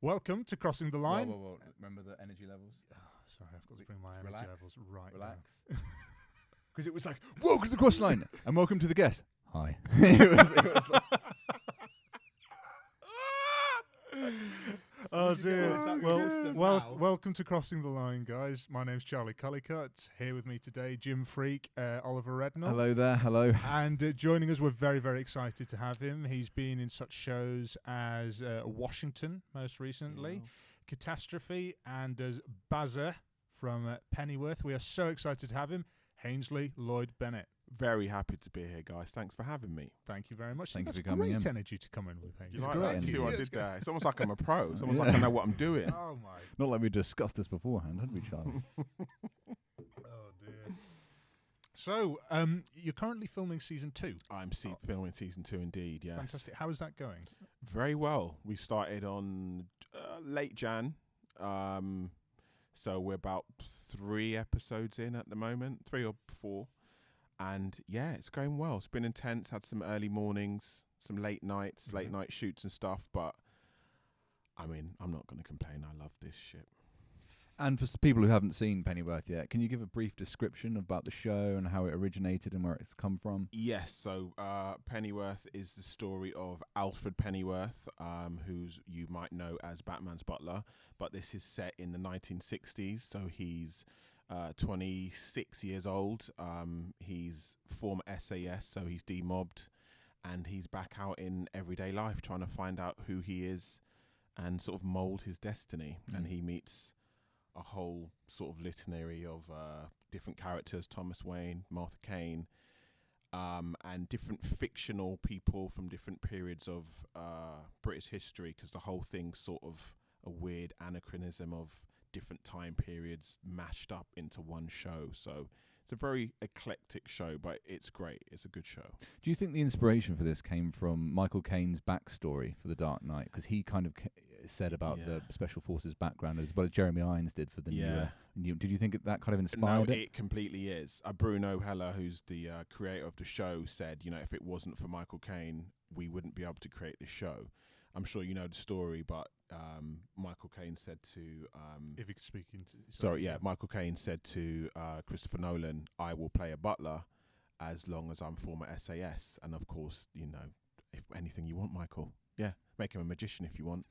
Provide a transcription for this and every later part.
Welcome to Crossing the Line. Whoa. Remember the energy levels? Oh, sorry, I've got to bring my energy levels right Relax. down. Because it was like, welcome to the cross line, and welcome to the guest. Hi. it was like, Oh Did you get dear. all this Well, out your system well, now? welcome to Crossing the Line, guys. My name's Charlie Cullycutt. Here with me today, Jim Freak, Oliver Rednall. hello there, hello. And joining us, we're very, very excited to have him. He's been in such shows as Washington, most recently, Catastrophe, and as Bazza from Pennyworth. We are so excited to have him. Hainsley Lloyd Bennett. Very happy to be here, guys. Thanks for having me. Thank you very much. Thank you That's for coming great in. energy to come in with, Hainsley. You It's like great that? You see energy. what I Yeah, did it's there? It's almost like I'm a pro. It's almost like I know what I'm doing. Oh, my. Not like we discussed this beforehand, had we, Charlie? Oh, dear. So, you're currently filming season 2. I'm filming season 2 indeed, yes. Fantastic. How is that going? Very well. We started on late Jan. So we're about 3 episodes in at the moment, 3 or 4. And yeah, it's going well. It's been intense. Had some early mornings, some late nights, late night shoots and stuff. But I mean, I'm not going to complain. I love this shit. And for people who haven't seen Pennyworth yet, can you give a brief description about the show and how it originated and where it's come from? Yes, so Pennyworth is the story of Alfred Pennyworth, who's you might know as Batman's butler, but this is set in the 1960s, so he's 26 years old. He's former SAS, so he's demobbed, and he's back out in everyday life trying to find out who he is and sort of mould his destiny. And he meets a whole sort of litany of different characters, Thomas Wayne, Martha Caine, and different fictional people from different periods of British history, because the whole thing's sort of a weird anachronism of different time periods mashed up into one show. So it's a very eclectic show, but it's great. It's a good show. Do you think the inspiration for this came from Michael Caine's backstory for The Dark Knight? Because he kind of said about the Special Forces background as well as Jeremy Irons did for the new. Did you think that kind of inspired No, it? it completely is. Bruno Heller, who's the creator of the show, said, if it wasn't for Michael Caine, we wouldn't be able to create this show. I'm sure you know the story, but Michael Caine said to... If you could speak into... Michael Caine said to Christopher Nolan, I will play a butler as long as I'm former SAS. And of course, if anything you want, Michael, make him a magician if you want.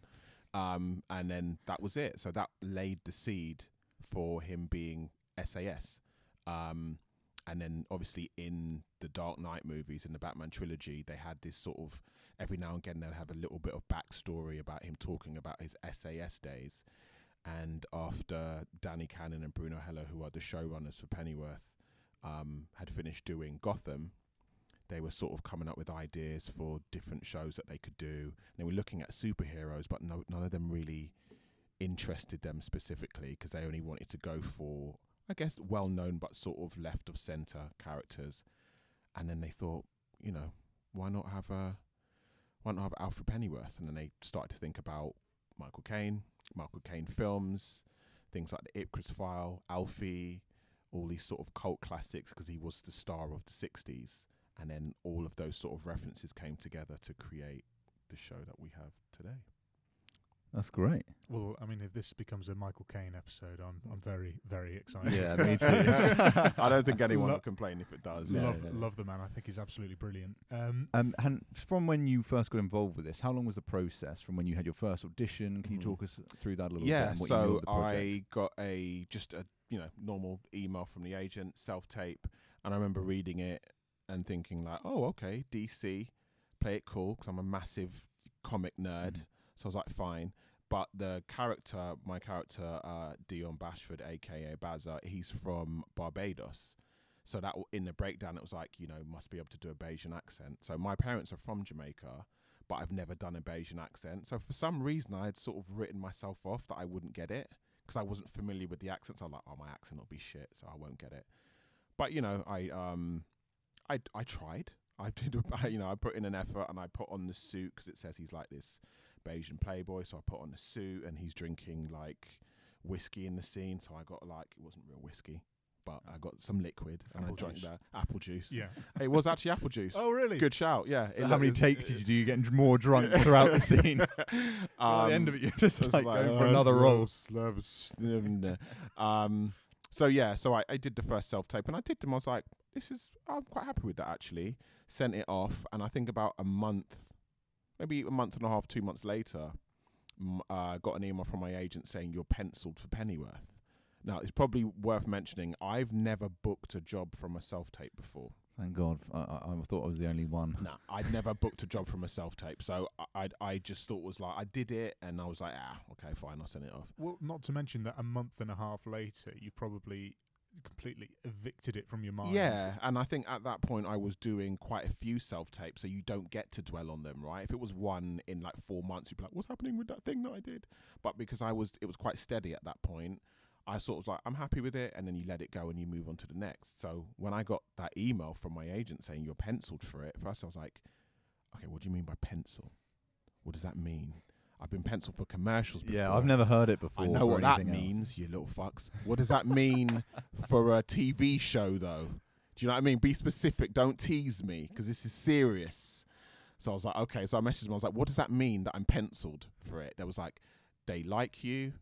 And then that was it. So that laid the seed for him being SAS. And then obviously in the Dark Knight movies, in the Batman trilogy, they had this sort of, every now and again, they'd have a little bit of backstory about him talking about his SAS days. And after Danny Cannon and Bruno Heller, who are the showrunners for Pennyworth, had finished doing Gotham, they were sort of coming up with ideas for different shows that they could do. They were looking at superheroes, but none of them really interested them specifically, because they only wanted to go for, I guess, well-known but sort of left of center characters. And then they thought, why not have Alfred Pennyworth? And then they started to think about Michael Caine films, things like the Ipcress File, Alfie, all these sort of cult classics, because he was the star of the 60s. And then all of those sort of references came together to create the show that we have today. That's great. Well, I mean, if this becomes a Michael Caine episode, I'm very, very excited. Yeah, me too. I don't think anyone will complain if it does. Love the man. I think he's absolutely brilliant. And from when you first got involved with this, how long was the process from when you had your first audition? Can you talk us through that a little bit? Yeah, And what you knew so of the project? I got a normal email from the agent, self-tape, and I remember reading it and thinking like, oh, okay, DC, play it cool, because I'm a massive comic nerd. So I was like, fine. But my character, Deon Bashford, a.k.a. Bazza, he's from Barbados. So that in the breakdown, it was like, must be able to do a Bayesian accent. So my parents are from Jamaica, but I've never done a Bayesian accent. So for some reason, I had sort of written myself off that I wouldn't get it, because I wasn't familiar with the accents. I was like, oh, my accent will be shit, so I won't get it. But, I tried. I did, I put in an effort, and I put on the suit, because it says he's like this Bayesian playboy. So I put on the suit, and he's drinking like whiskey in the scene. So I got it wasn't real whiskey, but I got some liquid and Apple I drank juice. that apple juice. Yeah. It was actually apple juice. Oh, really? Good shout. Yeah. So how many takes did you do? You getting more drunk throughout the scene? At the end of it, you're just It's like going for another roll. So yeah, so I did the first self-tape and I did them. I was like, I'm quite happy with that actually. Sent it off, and I think about maybe a month and a half, 2 months later, got an email from my agent saying you're penciled for Pennyworth. Now, it's probably worth mentioning, I've never booked a job from a self-tape before. Thank God. I thought I was the only one. No, I'd never booked a job from a self-tape. So I just thought was like, I did it, and I was like, okay, fine, I'll send it off. Well, not to mention that a month and a half later, you probably completely evicted it from your mind. Yeah, and I think at that point I was doing quite a few self-tapes, so you don't get to dwell on them, right? If it was one in like 4 months, you'd be like, what's happening with that thing that I did? But because it was quite steady at that point, I sort of was like, I'm happy with it, and then you let it go and you move on to the next. So when I got that email from my agent saying you're penciled for it, first I was like, okay, what do you mean by pencil? What does that mean? I've been penciled for commercials before. Yeah, I've never heard it before. I know what that means, you little fucks. What does that mean for a TV show, though? Do you know what I mean? Be specific. Don't tease me, because this is serious. So I was like, okay. So I messaged him. I was like, what does that mean that I'm penciled for it? They was like, they like you,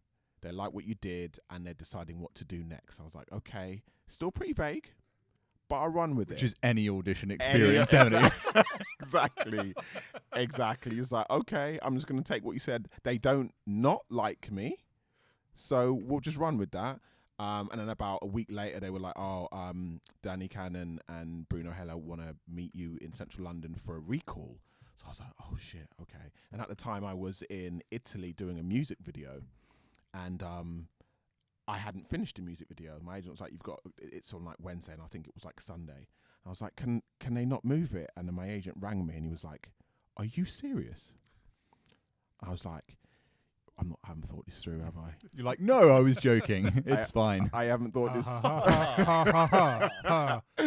they like what you did, and they're deciding what to do next. I was like, okay. Still pretty vague, but I'll run with it. Which is any audition experience, haven't you? Exactly. It's like, okay, I'm just going to take what you said. They don't not like me, so we'll just run with that. And then about a week later, they were like, Danny Cannon and Bruno Heller want to meet you in central London for a recall. So I was like, oh, shit, okay. And at the time, I was in Italy doing a music video, and I hadn't finished the music video. My agent was like, it's on like Wednesday, and I think it was like Sunday. I was like, can they not move it? And then my agent rang me and he was like, are you serious? I was like, I haven't thought this through, have I? You're like, no, I was joking. It's fine. I haven't thought this.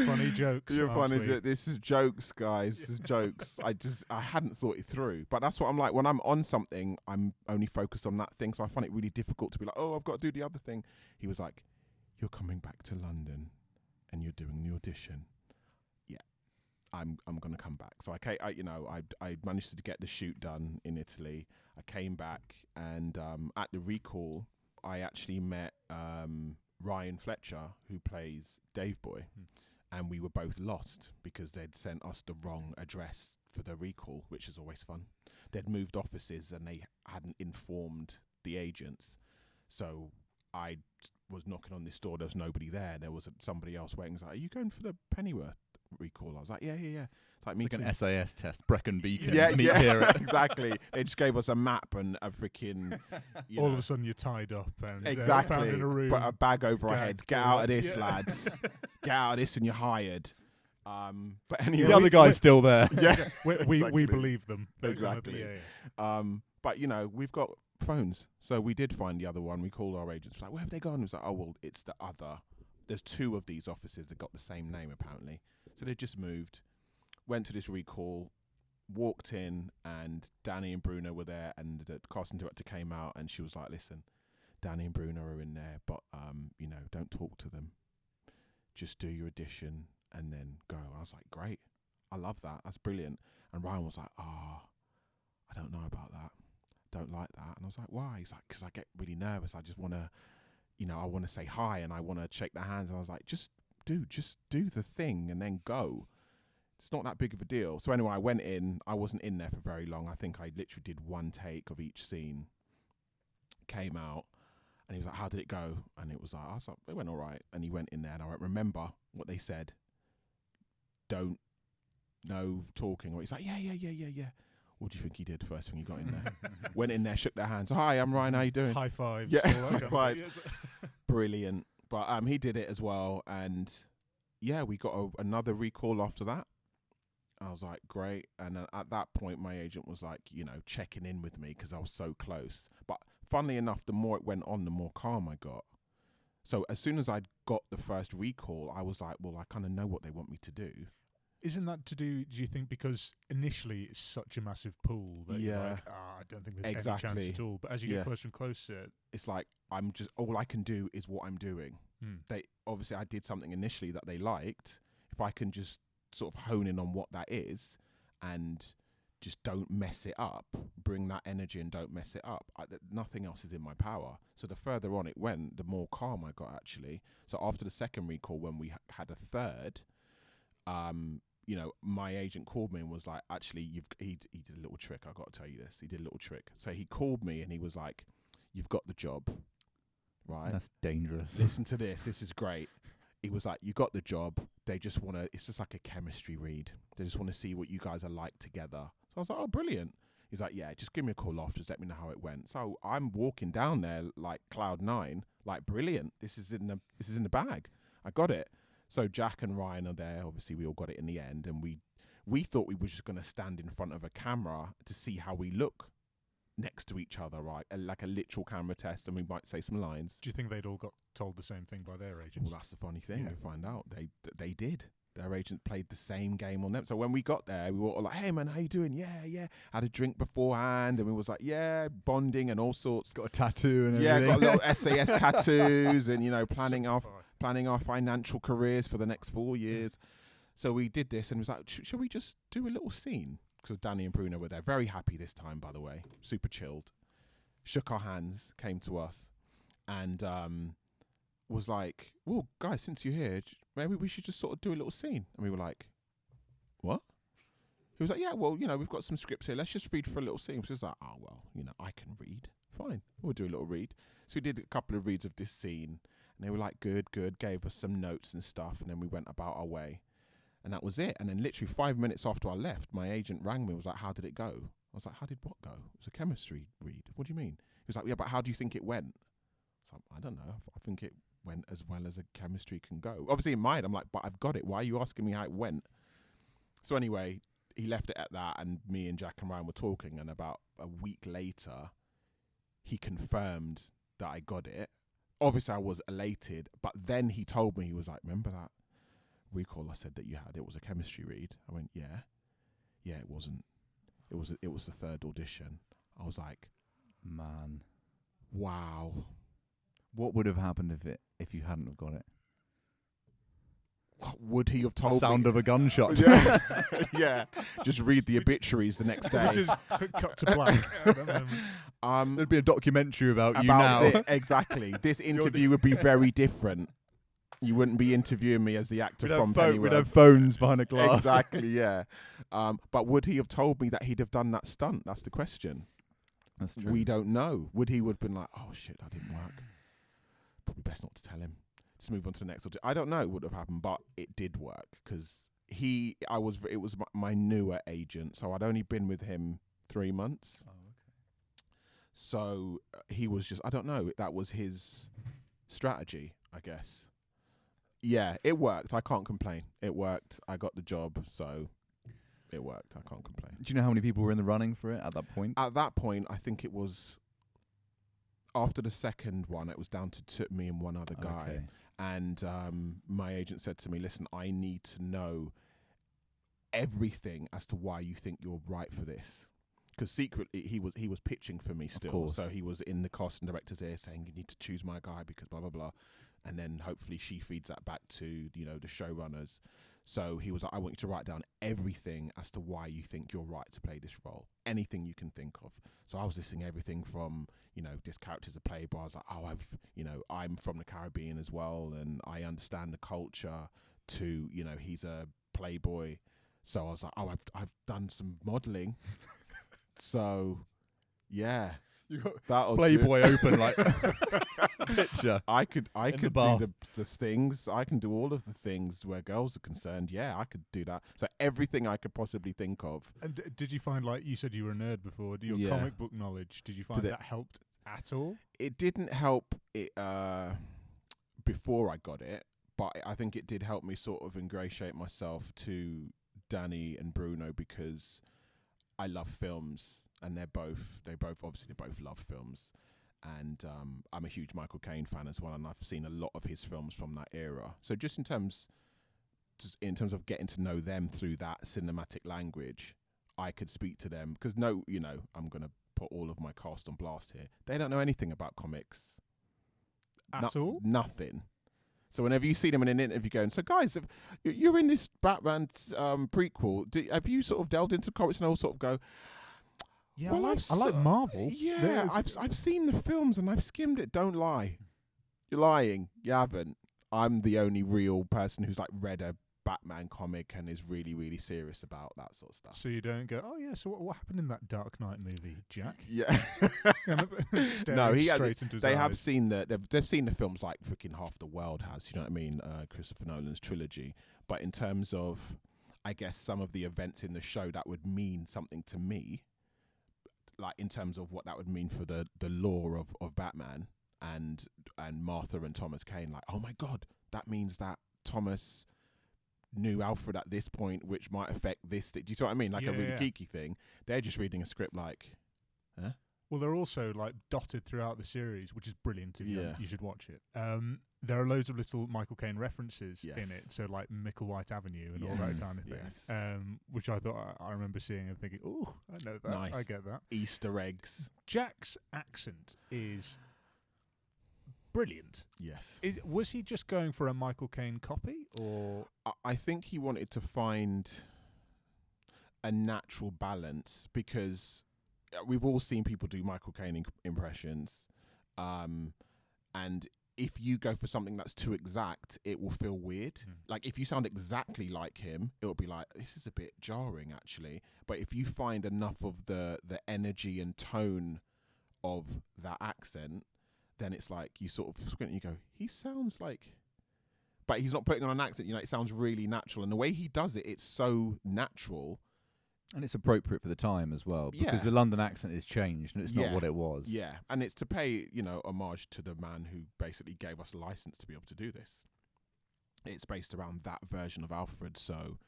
Funny jokes. You're funny. This is jokes, guys. This is jokes. I hadn't thought it through. But that's what I'm like. When I'm on something, I'm only focused on that thing. So I find it really difficult to be like, oh, I've got to do the other thing. He was like, you're coming back to London and you're doing the audition. I'm going to come back. So I managed to get the shoot done in Italy. I came back, and at the recall, I actually met Ryan Fletcher, who plays Dave Boy, and we were both lost because they'd sent us the wrong address for the recall, which is always fun. They'd moved offices and they hadn't informed the agents. So I was knocking on this door. There was nobody there. There was somebody else waiting. I was like, are you going for the Pennyworth recall? I was like, yeah. It's like, it's like an SAS test, Brecon Beacon. Yeah, exactly. They just gave us a map and a freaking. All of a sudden, you're tied up and exactly. Found in a room. Put a bag over our heads. Get out of this, lads. Get out of this, and you're hired. But anyway, the other guy's still there. Yeah, we believe them. Exactly. But we've got phones, so we did find the other one. We called our agents. Like, where have they gone? It was like, oh well, it's the other. There's two of these offices that got the same name apparently. So they just moved, went to this recall, walked in, and Danny and Bruno were there, and the casting director came out, and she was like, listen, Danny and Bruno are in there, but don't talk to them. Just do your audition and then go. I was like, great. I love that. That's brilliant. And Ryan was like, I don't know about that. Don't like that. And I was like, why? He's like, because I get really nervous. I just want to, I want to say hi and I want to shake their hands. And I was like, just do the thing and then go. It's not that big of a deal. So anyway, I went in. I wasn't in there for very long. I think I literally did one take of each scene. Came out, and he was like, how did it go? And I was like, it went all right. And he went in there, and I won't remember what they said. No talking. Or he's like, yeah. What do you think he did first thing he got in there? Went in there, shook their hands. Hi, I'm Ryan. How you doing? High fives. Yeah, high fives. Brilliant. But he did it as well, and yeah, we got another recall after that. I was like, great. And at that point, my agent was like, checking in with me because I was so close. But funnily enough, the more it went on, the more calm I got. So as soon as I got the first recall, I was like, well, I kind of know what they want me to do. Isn't that to do you think, because initially it's such a massive pool that you're like, I don't think there's any chance at all. But as you get closer and closer, it's like all I can do is what I'm doing. They obviously I did something initially that they liked. If I can just sort of hone in on what that is and just don't mess it up, bring that energy and don't mess it up, nothing else is in my power. So the further on it went, the more calm I got, actually. So after the second recall, when we had a third, my agent called me and was like, actually, he did a little trick. I got to tell you this. He did a little trick. So he called me and he was like, you've got the job, right? That's dangerous. Listen to this. This is great. He was like, you got the job. They just want to, it's just like a chemistry read. They just want to see what you guys are like together. So I was like, oh, brilliant. He's like, yeah, just give me a call afterwards. Let me know how it went. So I'm walking down there like cloud nine, like, brilliant. This is in the bag. I got it. So Jack and Ryan are there. Obviously, we all got it in the end. And we thought we were just going to stand in front of a camera to see how we look next to each other, right? Like a literal camera test, and we might say some lines. Do you think they'd all got told the same thing by their agents? Well, that's the funny thing. We find out they did. Their agent played the same game on them. So when we got there, we were all like, hey, man, how you doing? Yeah. Had a drink beforehand, and we was like, yeah, bonding and all sorts. Got a tattoo and everything. Yeah, got little SAS tattoos and, planning our financial careers for the next 4 years. So we did this and was like, shall we just do a little scene? Because Danny and Bruno were there. Very happy this time, by the way. Super chilled. Shook our hands, came to us, and was like, well, guys, since you're here, maybe we should just sort of do a little scene. And we were like, what? He was like, yeah, well, we've got some scripts here. Let's just read for a little scene. So he was like, oh, well, I can read. Fine. We'll do a little read. So we did a couple of reads of this scene. And they were like, good, gave us some notes and stuff. And then we went about our way. And that was it. And then literally 5 minutes after I left, my agent rang me and was like, how did it go? I was like, how did what go? It was a chemistry read. What do you mean? He was like, yeah, but how do you think it went? So I don't know. I think it went as well as a chemistry can go. Obviously in mind, I'm like, but I've got it. Why are you asking me how it went? So anyway, he left it at that. And me and Jack and Ryan were talking. And about a week later, he confirmed that I got it. Obviously, I was elated, but then he told me, he was like, remember that recall I said that you had? It was a chemistry read. I went, yeah. Yeah, it wasn't. It was the third audition. I was like, man, wow. What would have happened if you hadn't have got it? Would he have told me? Sound of a gunshot. Yeah. Yeah. Just read the obituaries the next day. Just cut to black. There'd be a documentary about you now. Exactly. This interview would be very different. You wouldn't be interviewing me as the actor from Pennyworth. We'd have phones behind a glass. Exactly, yeah. But would he have told me that he'd have done that stunt? That's the question. That's true. We don't know. Would he have been like, oh, shit, that didn't work? Probably best not to tell him. Just move on to the next. I don't know what would have happened, but it did work because it was my newer agent, so I'd only been with him 3 months. Oh, okay. So he was just, I don't know, that was his strategy, I guess. Yeah, it worked. I can't complain. It worked. I got the job, so it worked. I can't complain. Do you know how many people were in the running for it at that point? At that point, I think it was after the second one, it was down to me and one other guy. Okay. And my agent said to me, listen, I need to know everything as to why you think you're right for this. Because secretly, he was pitching for me still. So he was in the casting director's ear saying, you need to choose my guy because blah, blah, blah. And then hopefully she feeds that back to, the showrunners. So he was like, I want you to write down everything as to why you think you're right to play this role. Anything you can think of. So I was listing everything from, this character's a playboy. I was like, I'm from the Caribbean as well. And I understand the culture to, he's a playboy. So I was like, I've done some modelling. So, yeah. You got Playboy open like picture. I could do the things. I can do all of the things where girls are concerned. Yeah, I could do that. So everything I could possibly think of. And did you find, like you said, you were a nerd before? Your comic book knowledge, did you find that helped at all? It didn't help it before I got it, but I think it did help me sort of ingratiate myself to Danny and Bruno because I love films. And they both love films, and I'm a huge Michael Caine fan as well, and I've seen a lot of his films from that era. So just in terms just in terms of getting to know them through that cinematic language, I could speak to them because I'm gonna put all of my cast on blast here. They don't know anything about comics at all. Nothing. So whenever you see them in an interview going, so guys, you're in this Batman prequel. Have you sort of delved into comics? And I'll sort of go, yeah, well, I like Marvel. Yeah, I've seen the films and I've skimmed it. Don't lie. You're lying. You haven't. I'm the only real person who's like read a Batman comic and is really, really serious about that sort of stuff. So you don't go, oh yeah, so what happened in that Dark Knight movie, Jack? Yeah. No, they have seen they've seen the films like freaking half the world has, you know what I mean? Christopher Nolan's trilogy. But in terms of, I guess, some of the events in the show that would mean something to me, like in terms of what that would mean for the lore of Batman and Martha and Thomas Caine, like, oh my God, that means that Thomas knew Alfred at this point, which might affect this. Do you see what I mean? Like a really geeky thing. They're just reading a script like, huh? Well, they're also like dotted throughout the series, which is brilliant. You should watch it. There are loads of little Michael Caine references in it, so like Micklewhite Avenue and all that kind of thing, which I thought I remember seeing and thinking, oh, I know that. Nice. I get that. Easter eggs. Jack's accent is brilliant. Yes. Was he just going for a Michael Caine copy, or I think he wanted to find a natural balance because we've all seen people do Michael Caine impressions, and if you go for something that's too exact, it will feel weird. Like if you sound exactly like him, it'll be like, this is a bit jarring actually. But if you find enough of the energy and tone of that accent, then it's like you sort of squint and you go, he sounds like, but he's not putting on an accent, it sounds really natural. And the way he does it, it's so natural. And it's appropriate for the time as well, because the London accent is changed and it's not what it was. Yeah, and it's to pay, homage to the man who basically gave us a license to be able to do this. It's based around that version of Alfred, so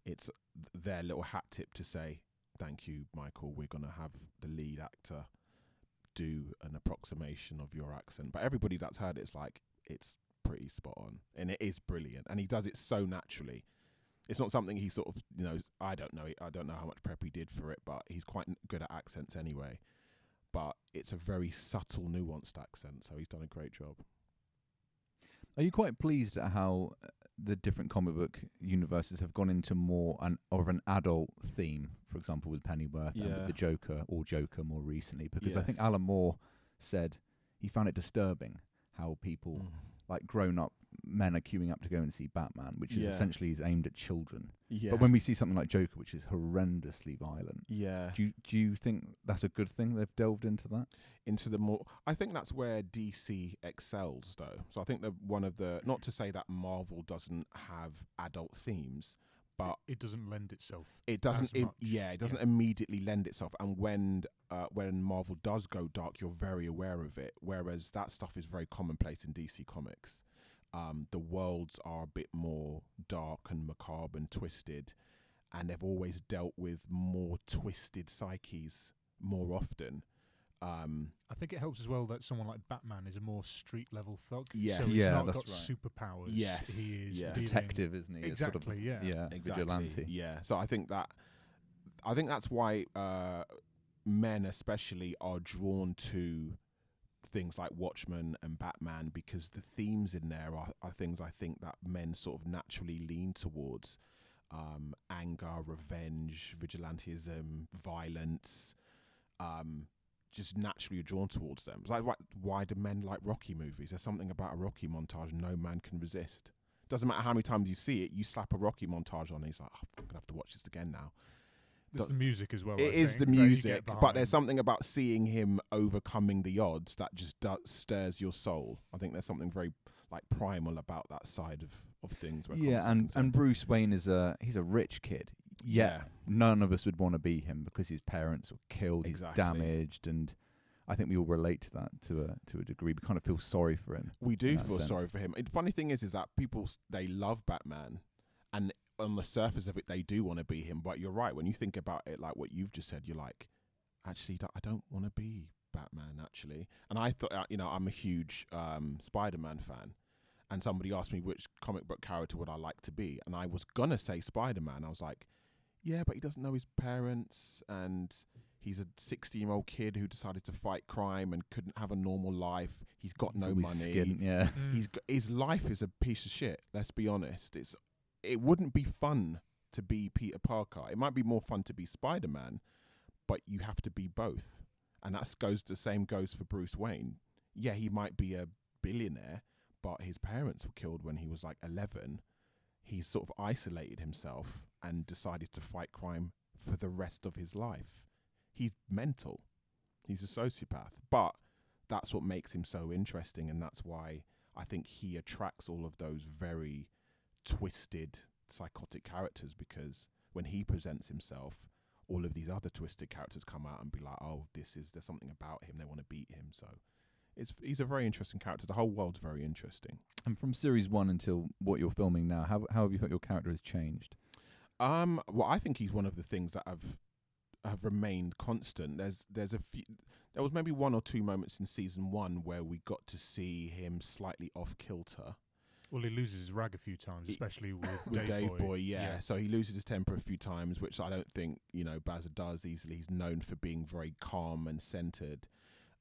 it's their little hat tip to say, thank you, Michael, we're going to have the lead actor do an approximation of your accent. But everybody that's heard it's like, it's pretty spot on, and it is brilliant, and he does it so naturally. It's not something he sort of, I don't know how much prep he did for it, but he's quite good at accents anyway. But it's a very subtle, nuanced accent, so he's done a great job. Are you quite pleased at how the different comic book universes have gone into more of an adult theme, for example, with Pennyworth and with the Joker, or Joker more recently? Because I think Alan Moore said he found it disturbing how people, like grown-up men, are queuing up to go and see Batman, which is essentially is aimed at children. Yeah. But when we see something like Joker, which is horrendously violent, do you think that's a good thing they've delved into that? I think that's where DC excels, though. So I think that one of the, not to say that Marvel doesn't have adult themes, but it doesn't lend itself. It doesn't. It doesn't immediately lend itself. And when Marvel does go dark, you're very aware of it. Whereas that stuff is very commonplace in DC Comics. The worlds are a bit more dark and macabre and twisted, and they've always dealt with more twisted psyches more often. I think it helps as well that someone like Batman is a more street level thug. Yes. So he's not got superpowers. Yes. He is detective, isn't he? Exactly. Sort of, Exactly. Vigilante. Yeah. So I think that's why men especially are drawn to things like Watchmen and Batman, because the themes in there are things I think that men sort of naturally lean towards. Anger, revenge, vigilantism, violence, just naturally drawn towards them. It's like, why do men like Rocky movies? There's something about a Rocky montage no man can resist. Doesn't matter how many times you see it, you slap a Rocky montage on and he's like, oh, I'm going to have to watch this again now. It's the music as well. It is the music, but there's something about seeing him overcoming the odds that just stirs your soul. I think there's something very like primal about that side of things. And Bruce Wayne he's a rich kid. Yeah, none of us would want to be him because his parents were killed, he's damaged, and I think we all relate to that to a degree. We kind of feel sorry for him. We do feel sorry for him. The funny thing is that people, they love Batman, and on the surface of it, they do want to be him. But you're right. When you think about it, like what you've just said, you're like, actually, I don't want to be Batman, actually. And I thought, I'm a huge Spider-Man fan. and somebody asked me which comic book character would I like to be, and I was gonna say Spider-Man. I was like, yeah, but he doesn't know his parents, and he's a 16-year-old kid who decided to fight crime and couldn't have a normal life. He's got no money. Skint, yeah. His life is a piece of shit. Let's be honest. It wouldn't be fun to be Peter Parker. It might be more fun to be Spider-Man, but you have to be both. And the same goes for Bruce Wayne. Yeah, he might be a billionaire, but his parents were killed when he was like 11. He's sort of isolated himself and decided to fight crime for the rest of his life. He's mental. He's a sociopath. But that's what makes him so interesting, and that's why I think he attracts all of those very twisted, psychotic characters, because when he presents himself, all of these other twisted characters come out and be like, oh, there's something about him. They want to beat him. So he's a very interesting character. The whole world's very interesting. And from series 1 until what you're filming now, how have you felt your character has changed? Well, I think he's one of the things that have remained constant. There was maybe 1 or 2 moments in season 1 where we got to see him slightly off kilter. Well, he loses his rag a few times, especially with Dave Boy. Yeah. So he loses his temper a few times, which I don't think Bazza does easily. He's known for being very calm and centered.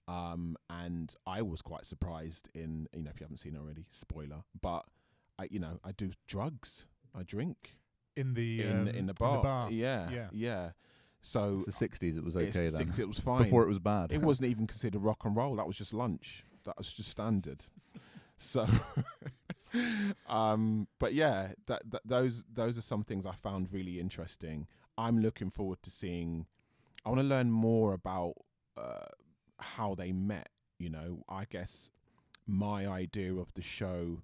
And I was quite surprised in, if you haven't seen it already, spoiler, but I do drugs. I drink in the bar. Yeah. So it's the 60s. It was okay then. It was fine. Before it was bad. It wasn't even considered rock and roll. That was just lunch. That was just standard. So, but yeah, those are some things I found really interesting. I'm looking forward to seeing. I want to learn more about how they met. I guess my idea of the show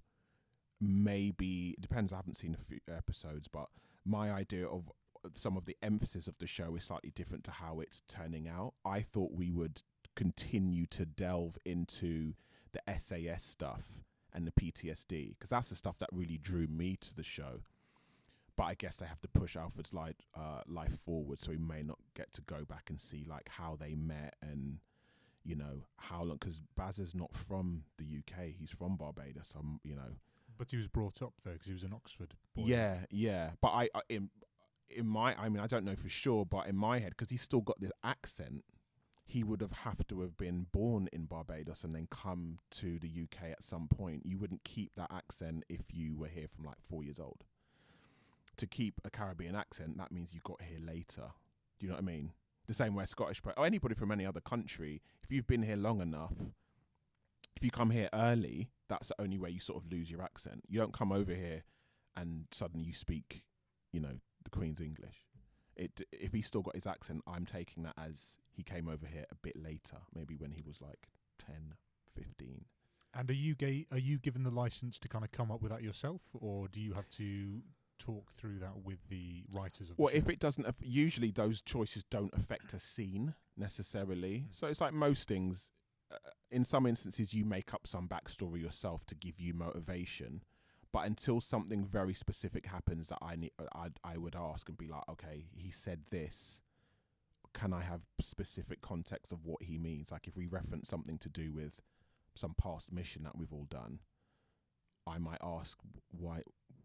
maybe it depends. I haven't seen a few episodes, but my idea of some of the emphasis of the show is slightly different to how it's turning out. I thought we would continue to delve into the SAS stuff and the PTSD, because that's the stuff that really drew me to the show. But I guess they have to push Alfred's life forward, so we may not get to go back and see like how they met and how long, because Bazza's not from the UK, he's from Barbados. But he was brought up there because he was an Oxford boy. Yeah. But I don't know for sure, but in my head, because he's still got this accent, he would have to have been born in Barbados and then come to the UK at some point. You wouldn't keep that accent if you were here from like 4 years old. To keep a Caribbean accent, that means you got here later. Do you know what I mean? The same way Scottish, or anybody from any other country, if you've been here long enough, if you come here early, that's the only way you sort of lose your accent. You don't come over here and suddenly you speak, the Queen's English. If he's still got his accent, I'm taking that as he came over here a bit later, maybe when he was like 10, 15. And are you given the license to kind of come up with that yourself, or do you have to talk through that with the writers of the show? If it doesn't, usually those choices don't affect a scene necessarily. So it's like most things. In some instances, you make up some backstory yourself to give you motivation. But until something very specific happens that I would ask and be like, okay, he said this. Can I have specific context of what he means? Like if we reference something to do with some past mission that we've all done, I might ask,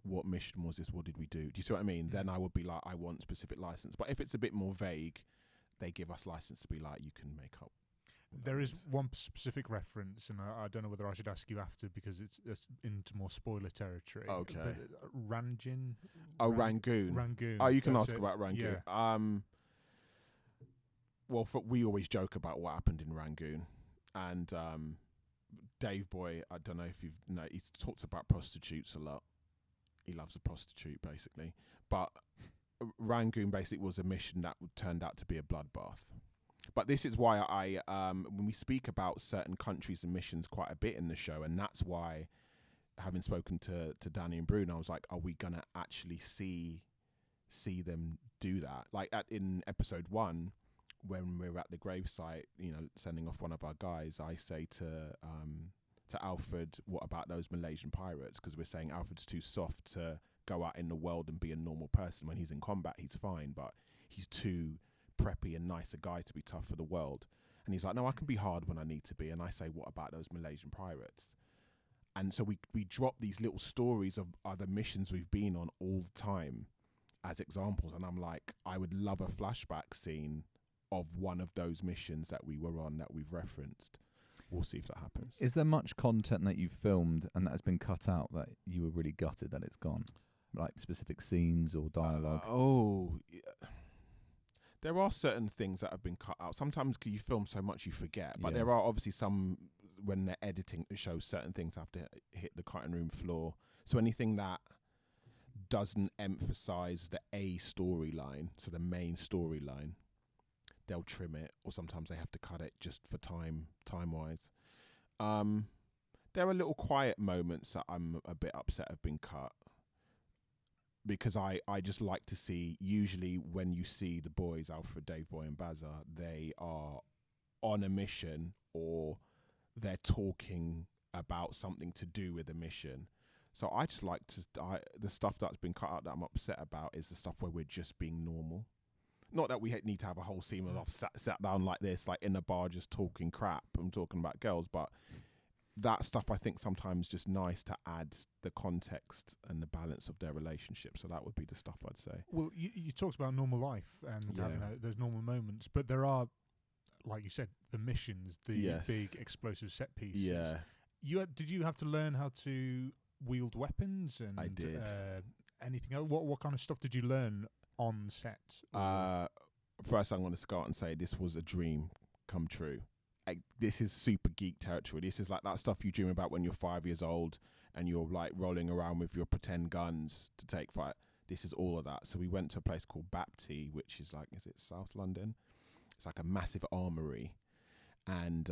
what mission was this? What did we do? Do you see what I mean? Then I would be like, I want specific license. But if it's a bit more vague, they give us license to be like, you can make up. There is one specific reference, and I don't know whether I should ask you after because it's into more spoiler territory. Okay. Rangoon. Rangoon. Oh, you can ask about Rangoon. Yeah. We always joke about what happened in Rangoon, and Dave Boy, I don't know if he talks about prostitutes a lot. He loves a prostitute, basically. But Rangoon basically was a mission that turned out to be a bloodbath. But this is why when we speak about certain countries and missions quite a bit in the show, and that's why, having spoken to Danny and Bruno, I was like, are we going to actually see them do that? Like in episode 1, when we're at the gravesite, sending off one of our guys, I say to Alfred, what about those Malaysian pirates? Because we're saying Alfred's too soft to go out in the world and be a normal person. When he's in combat, he's fine, but he's too preppy and nice a guy to be tough for the world. And he's like, no, I can be hard when I need to be. And I say, what about those Malaysian pirates? And so we drop these little stories of other missions we've been on all the time as examples. And I'm like, I would love a flashback scene of one of those missions that we were on that we've referenced. We'll see if that happens. Is there much content that you've filmed and that has been cut out that you were really gutted that it's gone? Like specific scenes or dialogue? Yeah. There are certain things that have been cut out. Sometimes because you film so much you forget. But there are obviously some, when they're editing the show, certain things have to hit the cutting room floor. So anything that doesn't emphasize the A storyline, so the main storyline, they'll trim it, or sometimes they have to cut it just for time-wise. There are little quiet moments that I'm a bit upset have been cut, because I just like to see, usually when you see the boys, Alfred, Dave Boy and Bazza, they are on a mission or they're talking about something to do with a mission. So I just like to, the stuff that's been cut out that I'm upset about is the stuff where we're just being normal. Not that we need to have a whole scene of sat down like this, like in a bar just talking crap and talking about girls, but that stuff I think sometimes just nice to add the context and the balance of their relationship. So that would be the stuff I'd say. Well, you talked about normal life and there's normal moments, but there are, like you said, the missions, the big explosive set pieces. Yeah. Did you have to learn how to wield weapons? And I did. Anything else? What kind of stuff did you learn on set? First, I'm going to start and say this was a dream come true. This is super geek territory. This is like that stuff you dream about when you're 5 years old and you're like rolling around with your pretend guns to take fight. This is all of that. So we went to a place called Bapty, which is like, is it South London? It's like a massive armory. And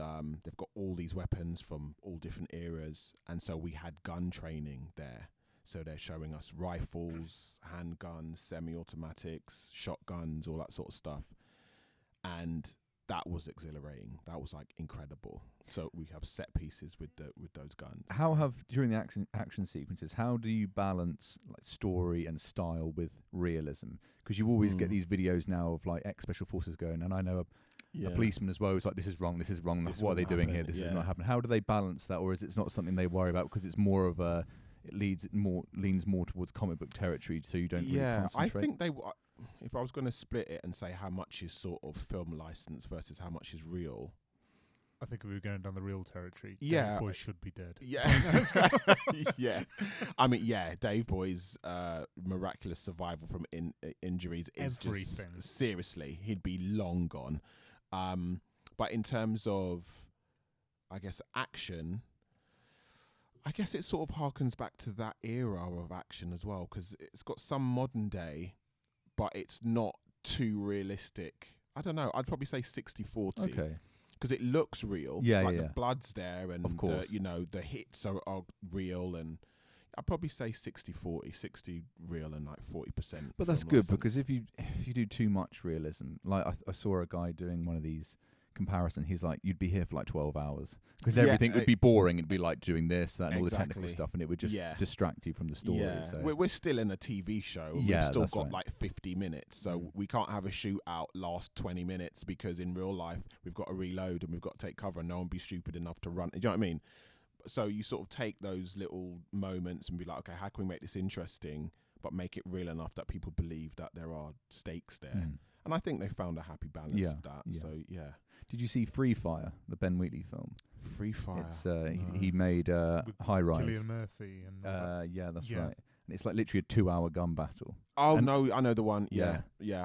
they've got all these weapons from all different eras. And so we had gun training there. So they're showing us rifles, handguns, semi-automatics, shotguns, all that sort of stuff. And that was exhilarating. That was like incredible. So we have set pieces with those guns. How have, during the action sequences, how do you balance like story and style with realism? Because you always get these videos now of like ex-special forces going, and I know a policeman as well who's like, this is wrong, what are they doing here, this is not happening. How do they balance that, or is it not something they worry about because it's more of a, it leans more towards comic book territory, so you don't really concentrate? I think they, if I was going to split it and say how much is sort of film license versus how much is real, I think if we were going down the real territory, Dave Boy should be dead. Yeah. I mean, Dave Boy's miraculous survival from injuries is just, seriously, he'd be long gone. But in terms of, I guess, action, I guess it sort of harkens back to that era of action as well, because it's got some modern day, but it's not too realistic. I don't know. I'd probably say 60-40. Okay. Because it looks real. The blood's there, and of course. The hits are real, and I'd probably say 60-40, 60 real and like 40%. But that's good, because if you do too much realism, like I saw a guy doing one of these comparison, he's like, you'd be here for like 12 hours because everything would be boring. It'd be like doing this, that, and all the technical stuff, and it would just distract you from the story. So. We're still in a TV show. We've still got like 50 minutes, so we can't have a shootout last 20 minutes because in real life we've got to reload and we've got to take cover, and no one be stupid enough to run. You know what I mean? So you sort of take those little moments and be like, okay, how can we make this interesting but make it real enough that people believe that there are stakes there? And I think they found a happy balance of that. So Did you see Free Fire, the Ben Wheatley film? Free Fire. It's he made High Rise. Cillian Murphy and that's right. And it's like literally a 2-hour gun battle. Oh no, I know the one. Yeah.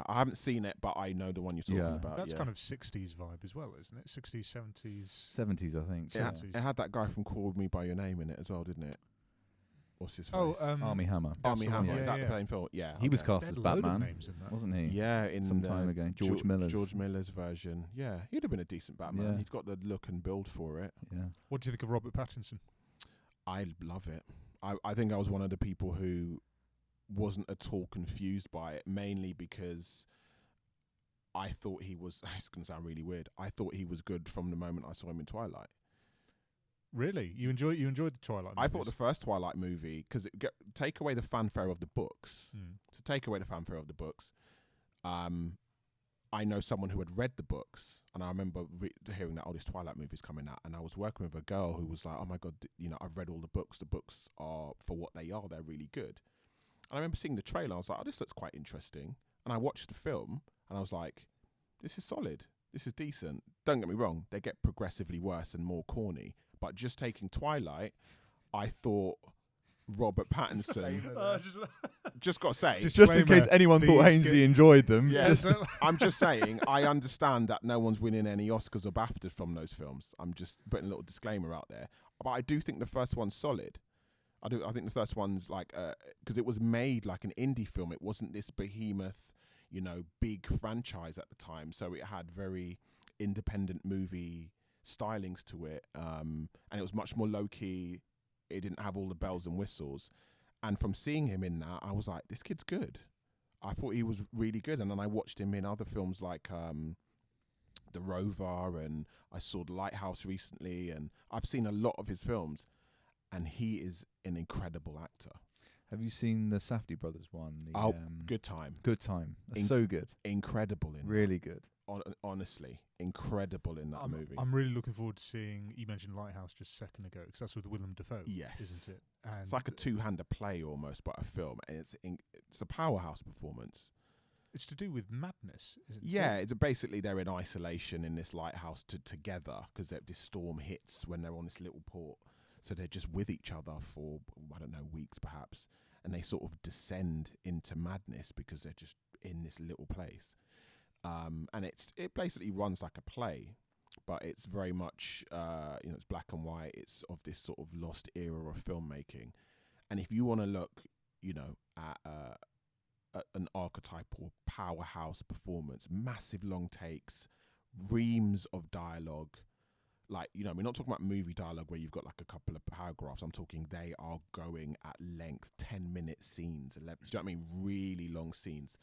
I haven't seen it, but I know the one you're talking about. That's kind of 60s vibe as well, isn't it? 60s, 70s. 70s, I think. It had that guy from Call Me by Your Name in it as well, didn't it? What's his face? Armie Hammer. Armie Hammer. Is that the same film? Yeah. He was cast as Batman, wasn't he? Yeah, in some time ago. George Miller's version. Yeah, he'd have been a decent Batman. He's got the look and build for it. Yeah. What do you think of Robert Pattinson? I love it. I think I was one of the people who wasn't at all confused by it, mainly because I thought he was, it's going to sound really weird, I thought he was good from the moment I saw him in Twilight. Really? You enjoyed the Twilight movies? I thought the first Twilight movie, because take away the fanfare of the books, I I know someone who had read the books, and I remember hearing that this Twilight movie's coming out, and I was working with a girl who was like, "Oh my god, I've read all the books. The books are, for what they are, they're really good." And I remember seeing the trailer. I was like, "Oh, this looks quite interesting." And I watched the film, and I was like, "This is solid. This is decent." Don't get me wrong; they get progressively worse and more corny. But just taking Twilight, I thought Robert Pattinson. Just got to say, just in case anyone thought Hainsley enjoyed them. Yeah, I'm just saying, I understand that no one's winning any Oscars or BAFTAs from those films. I'm just putting a little disclaimer out there. But I do think the first one's solid. I think the first one's like, because it was made like an indie film. It wasn't this behemoth, big franchise at the time. So it had very independent movie stylings to it. And it was much more low key. It didn't have all the bells and whistles. And from seeing him in that, I was like, this kid's good. I thought he was really good. And then I watched him in other films like The Rover, and I saw The Lighthouse recently, and I've seen a lot of his films, and he is an incredible actor. Have you seen the Safdie brothers one? Good Time. Good Time. That's so good. Incredible in really good. Honestly, incredible in that movie. I'm really looking forward to seeing. You mentioned Lighthouse just a second ago, because that's with Willem Dafoe. Yes, isn't it? And it's like a two-hander play almost, but a film, and it's a powerhouse performance. It's to do with madness, isn't it? Yeah, it's basically they're in isolation in this lighthouse together because this storm hits when they're on this little port. So they're just with each other for, I don't know, weeks perhaps, and they sort of descend into madness because they're just in this little place. And it basically runs like a play, but it's very much, it's black and white. It's of this sort of lost era of filmmaking. And if you want to look, at an archetypal powerhouse performance, massive long takes, reams of dialogue. Like, we're not talking about movie dialogue where you've got like a couple of paragraphs. I'm talking they are going at length, 10-minute scenes, 11, do you know what I mean? Really long scenes.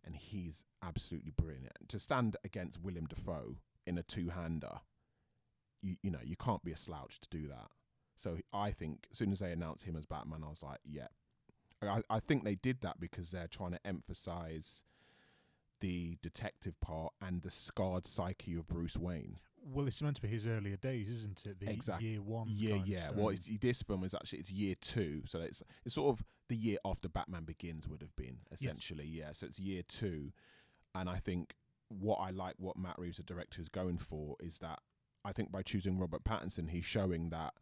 And he's absolutely brilliant. To stand against Willem Dafoe in a two-hander, you can't be a slouch to do that. So I think as soon as they announced him as Batman, I was like, yeah. I think they did that because they're trying to emphasize the detective part and the scarred psyche of Bruce Wayne. Well, it's meant to be his earlier days, isn't it? Exactly. Year one. Yeah. Well, this film is actually, it's year 2. So it's sort of the year after Batman Begins would have been, essentially. Yes. Yeah. So it's year 2. And I think what Matt Reeves, the director, is going for is that I think by choosing Robert Pattinson, he's showing that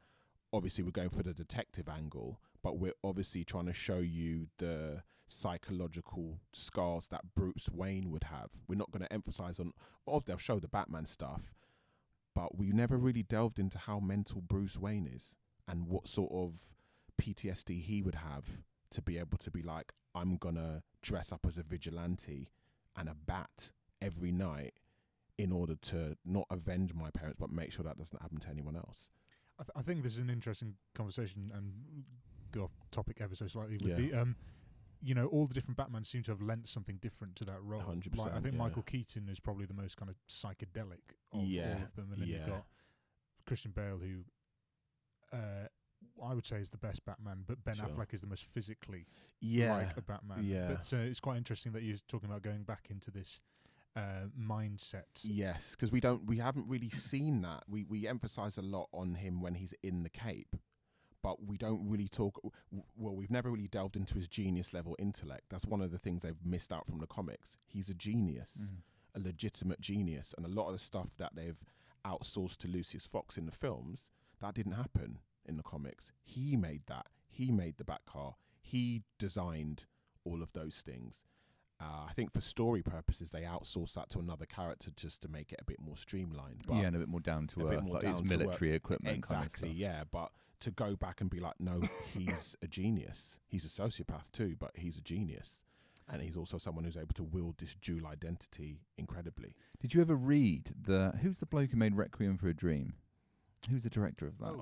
obviously we're going for the detective angle, but we're obviously trying to show you the psychological scars that Bruce Wayne would have. We're not going to emphasize on, they'll show the Batman stuff, but we never really delved into how mental Bruce Wayne is and what sort of PTSD he would have to be able to be like, I'm going to dress up as a vigilante and a bat every night in order to not avenge my parents, but make sure that doesn't happen to anyone else. I think this is an interesting conversation, and go off topic ever so slightly. All the different Batman seem to have lent something different to that role. 100%, like, I think Michael Keaton is probably the most kind of psychedelic of all of them, and then you've got Christian Bale, who I would say is the best Batman, but Ben Affleck is the most physically like a Batman. Yeah. But it's quite interesting that you're talking about going back into this mindset. Yes, because we haven't really seen that. We emphasize a lot on him when he's in the cape, but we don't really talk. Well, we've never really delved into his genius level intellect. That's one of the things they've missed out from the comics. He's a genius, a legitimate genius, and a lot of the stuff that they've outsourced to Lucius Fox in the films, that didn't happen in the comics. He made that. He made the Batcar. He designed all of those things. I think for story purposes, they outsource that to another character just to make it a bit more streamlined. But and a bit more down to earth, like his military equipment. Exactly, kind of yeah. But to go back and be like, no, he's a genius. He's a sociopath too, but he's a genius. And he's also someone who's able to wield this dual identity incredibly. Did you ever read who's the bloke who made Requiem for a Dream? Who's the director of that?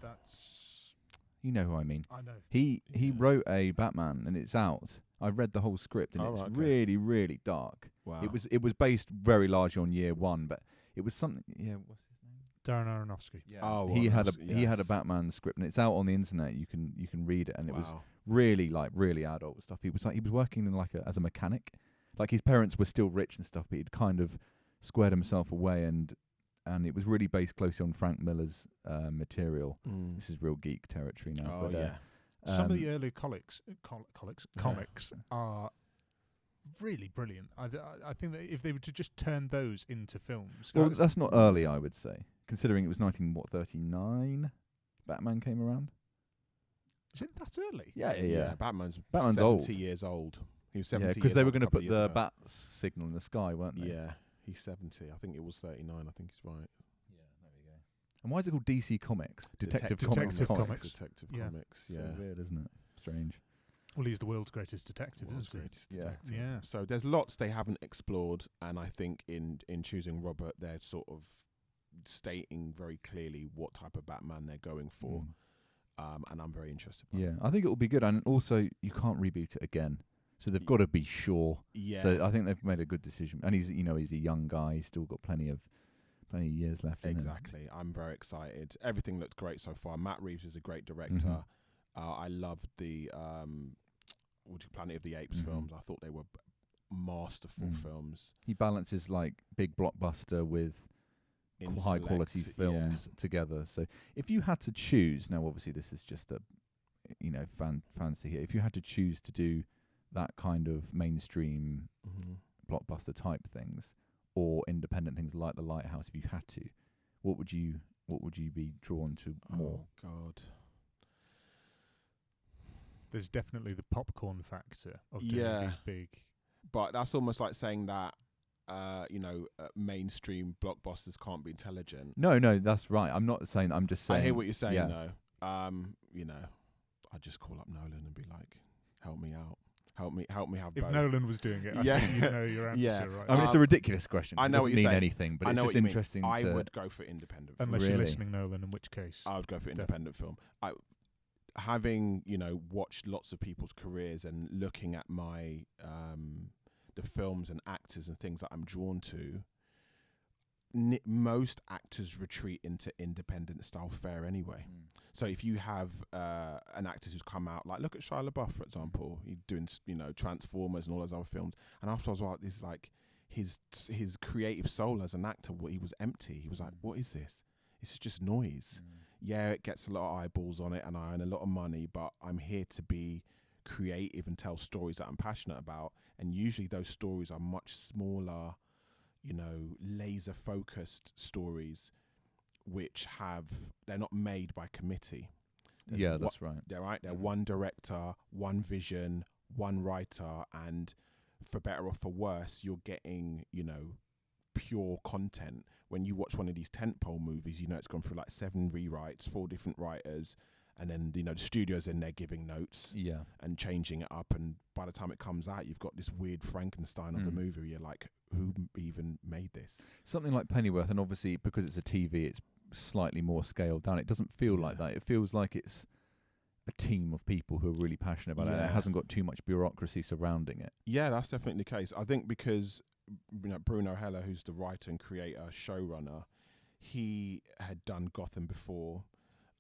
That's... You know who I mean. I know. He wrote a Batman, and it's out. I've read the whole script, and it's really, really dark. Wow. It was based very largely on year 1, but it was something. Yeah, what's his name? Darren Aronofsky. Yeah. He had a Batman script, and it's out on the internet. You can read it, and it was really adult stuff. He was working in as a mechanic, like his parents were still rich and stuff, but he'd kind of squared himself away, and it was really based closely on Frank Miller's material. This is real geek territory now. Oh, yeah. Some of the early comics are really brilliant. I think that if they were to just turn those into films, well, that's not early, I would say, considering it was 1939. Batman came around. Is it that early? Yeah. Batman's 70 old. Years old. He was 70 because they were going to put the bat signal in the sky, weren't they? Yeah, he's 70. I think it was 39. I think he's right. Yeah, there we go. And why is it called DC Comics? Detective Comics. Detective Yeah. Comics. Yeah. So weird, isn't it? Strange. Well, he's the world's greatest detective, isn't he? Detective. Yeah. So there's lots they haven't explored, and I think in choosing Robert, they're sort of stating very clearly what type of Batman they're going for. And I'm very interested by Yeah, I think it will be good. And also, you can't reboot it again. So they've got to be sure. Yeah. So I think they've made a good decision. And he's a young guy. He's still got plenty of years left. Exactly. I'm very excited. Everything looks great so far. Matt Reeves is a great director. I loved the Planet of the Apes films. I thought they were masterful films. He balances like big blockbuster with high quality films together. So if you had to choose, now obviously this is just a fancy here. If you had to choose to do that kind of mainstream blockbuster type things or independent things like The Lighthouse, if you had to, what would you be drawn to more? Oh God. There's definitely the popcorn factor of doing these big. But that's almost like saying that mainstream blockbusters can't be intelligent. No, that's right. I'm not saying. I'm just saying. I hear what you're saying, though. I'd just call up Nolan and be like, "Help me out. Help me have if both." Nolan was doing it, I think you know your answer, right? I mean, it's a ridiculous question. I know it what doesn't you're mean saying. anything, but I it's know just what you interesting. I would go for independent film. Unless you're listening, Nolan, in which case I would go for independent film. Having watched lots of people's careers and looking at my the films and actors and things that I'm drawn to, most actors retreat into independent style fare anyway. So if you have an actor who's come out, like look at Shia LaBeouf, for example, he's doing Transformers and all those other films, and afterwards, this is like his creative soul as an actor, he was empty. He was like, what is this? It's just noise. Yeah, it gets a lot of eyeballs on it and I earn a lot of money, but I'm here to be creative and tell stories that I'm passionate about. And usually those stories are much smaller, laser focused stories, which they're not made by committee. That's right. They're right. They're one director, one vision, one writer, and for better or for worse, you're getting, pure content. When you watch one of these tentpole movies, it's gone through like 7 rewrites, 4 different writers, and then the studio's in there giving notes and changing it up, and by the time it comes out, you've got this weird Frankenstein of a movie where you're like, who even made this? Something like Pennyworth, and obviously because it's a TV, it's slightly more scaled down. It doesn't feel like that. It feels like it's a team of people who are really passionate about it. It hasn't got too much bureaucracy surrounding it. Yeah, that's definitely the case. I think because Bruno Heller, who's the writer and creator, showrunner, he had done Gotham before,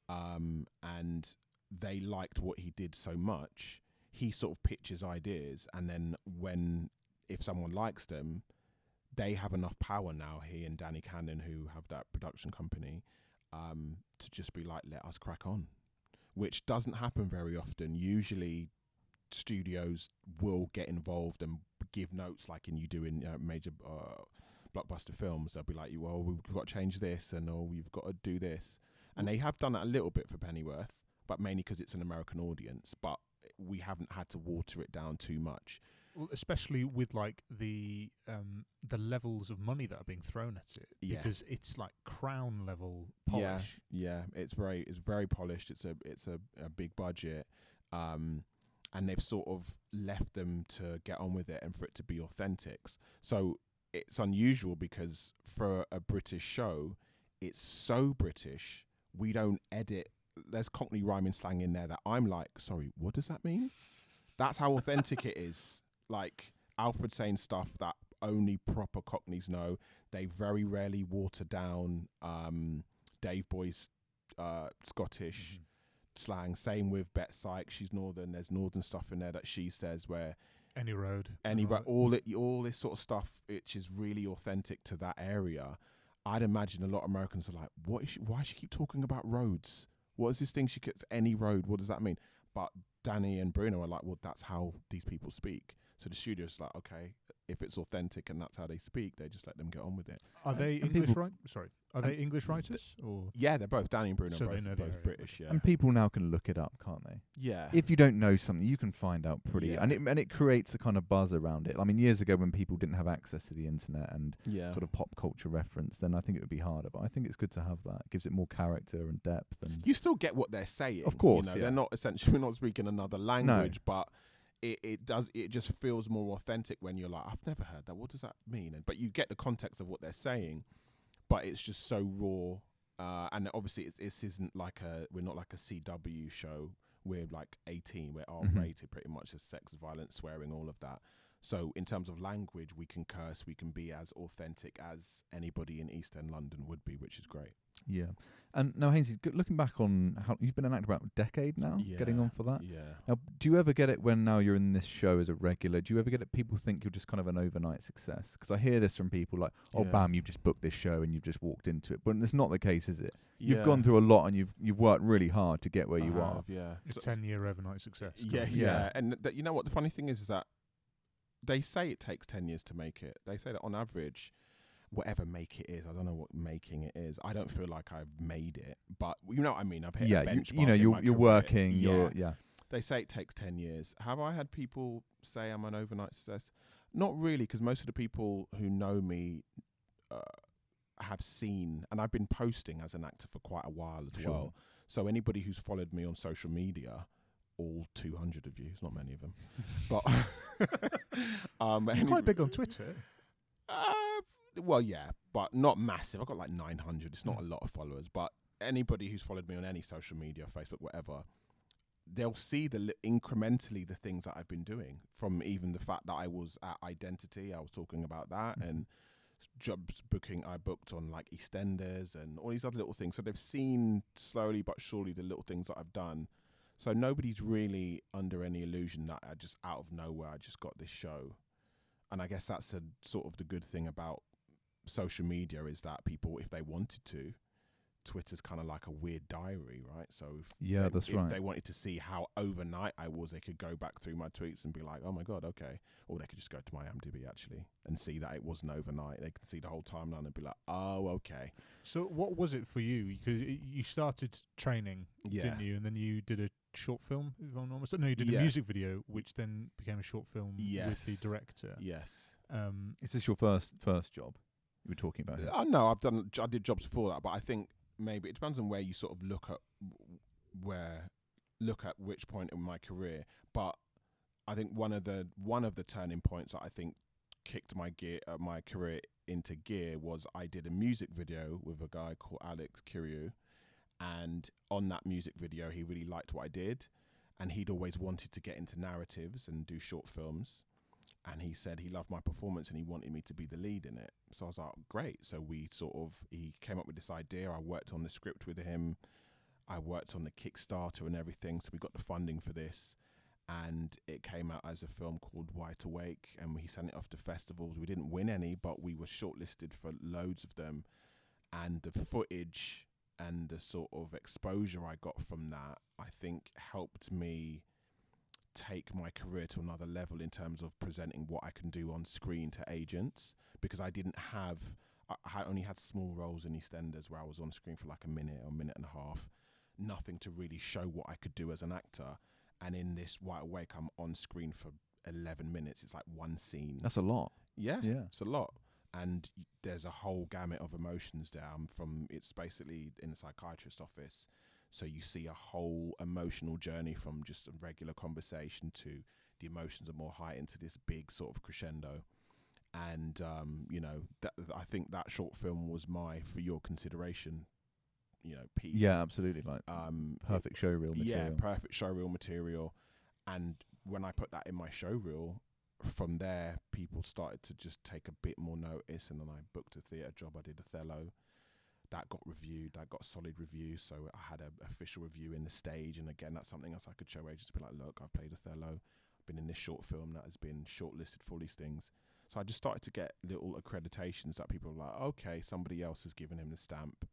and they liked what he did so much. He sort of pitches ideas, and then if someone likes them, they have enough power now, he and Danny Cannon, who have that production company, to just be like, let us crack on, which doesn't happen very often. Usually studios will get involved and give notes like you do in major blockbuster films. They'll be like, well, we've got to change this, and we've got to do this. And they have done that a little bit for Pennyworth, but mainly because it's an American audience. But we haven't had to water it down too much. Well, especially with like the levels of money that are being thrown at it, because it's like Crown level polish. Yeah, it's very polished. It's a big budget, and they've sort of left them to get on with it and for it to be authentic. So it's unusual because for a British show, it's so British. We don't edit. There's Cockney rhyming slang in there that I'm like, sorry, what does that mean? That's how authentic it is. Like Alfred saying stuff that only proper Cockneys know. They very rarely water down Dave Boy's Scottish slang. Same with Bet Sykes. She's Northern. There's Northern stuff in there that she says where any road, all this sort of stuff, which is really authentic to that area. I'd imagine a lot of Americans are like, why does she keep talking about roads? What is this thing she gets? Any road? What does that mean? But Danny and Bruno are like, well, that's how these people speak. So the studio's like, okay, if it's authentic and that's how they speak, they just let them get on with it. Are they English Are they English writers? Or yeah, they're both. Danny and Bruno so are both British. Yeah, and people now can look it up, can't they? Yeah. If you don't know something, you can find out pretty, Yeah. and it creates a kind of buzz around it. I mean, years ago when people didn't have access to the internet and sort of pop culture reference, then I think it would be harder. But I think it's good to have that. It gives it more character and depth. And you still get what they're saying, of course. You know, they're not essentially we're not speaking another language, but it just feels more authentic when you're like, I've never heard that. What does that mean? But you get the context of what they're saying, but it's just so raw. And obviously, this isn't like we're not like a CW show. We're like 18. We're R-rated, pretty much. As sex, violence, swearing, all of that. So in terms of language, we can curse. We can be as authentic as anybody in East End London would be, which is great. Yeah. And now, Hainsley, looking back on how you've been an actor about a decade now, getting on for that. Yeah. Now, do you ever get it when now you're in this show as a regular? Do you ever get it people think you're just kind of an overnight success? Because I hear this from people like, oh, bam, you've just booked this show and you've just walked into it. But it's not the case, is it? You've gone through a lot and you've worked really hard to get where you are. Yeah. It's a 10-year overnight success. Yeah. And you know what? The funny thing is that they say it takes 10 years to make it. They say that on average, whatever make it is, I don't know what making it is. I don't feel like I've made it, but you know what I mean. I've hit a benchmark. You're working. They say it takes 10 years. Have I had people say I'm an overnight success? Not really, because most of the people who know me have seen, and I've been posting as an actor for quite a while as well. So anybody who's followed me on social media, all 200 of you, it's not many of them, but you're quite big on Twitter. Well, yeah, but not massive. I've got like 900. It's not a lot of followers, but anybody who's followed me on any social media, Facebook, whatever, they'll see incrementally the things that I've been doing, from even the fact that I was at Identity. I was talking about that, and jobs booking I booked on like EastEnders and all these other little things. So they've seen slowly but surely the little things that I've done. So nobody's really under any illusion that I just out of nowhere I just got this show. And I guess that's a sort of the good thing about social media, is that people, if they wanted to, Twitter's kind of like a weird diary, right? So if they wanted to see how overnight I was, they could go back through my tweets and be like, oh my God, okay. Or they could just go to my IMDb actually and see that it wasn't overnight. They can see the whole timeline and be like, oh, okay. So what was it for you? Because you started training, didn't you? And then you did a short film, if I'm not mistaken. No, you did a music video, which then became a short film with the director. Yes. Is this your first job you were talking about? No, I did jobs before that, but I think maybe it depends on where you sort of look at which point in my career. But I think one of the turning points that I think kicked my career into gear was I did a music video with a guy called Alex Kiriou, and on that music video he really liked what I did, and he'd always wanted to get into narratives and do short films. And he said he loved my performance and he wanted me to be the lead in it. So I was like, great. So he came up with this idea. I worked on the script with him. I worked on the Kickstarter and everything. So we got the funding for this. And it came out as a film called Wide Awake. And he sent it off to festivals. We didn't win any, but we were shortlisted for loads of them. And the footage and the sort of exposure I got from that, I think helped me take my career to another level in terms of presenting what I can do on screen to agents, because I only had small roles in EastEnders where I was on screen for like a minute or a minute and a half, nothing to really show what I could do as an actor. And in this Wide Awake, I'm on screen for 11 minutes. It's like one scene. That's a lot. Yeah. It's a lot. And there's a whole gamut of emotions there. It's basically in a psychiatrist's office. So you see a whole emotional journey from just a regular conversation to the emotions are more heightened to this big sort of crescendo. And, I think that short film was my For Your Consideration, piece. Yeah, absolutely. Like perfect showreel material. Yeah, perfect showreel material. And when I put that in my showreel, from there, people started to just take a bit more notice. And then I booked a theatre job. I did Othello. That got reviewed. That got solid reviews. So I had an official review in the Stage. And again, that's something else I could show agents to be like, look, I've played Othello. been in this short film that has been shortlisted for all these things. So I just started to get little accreditations that people were like, okay, somebody else has given him the stamp.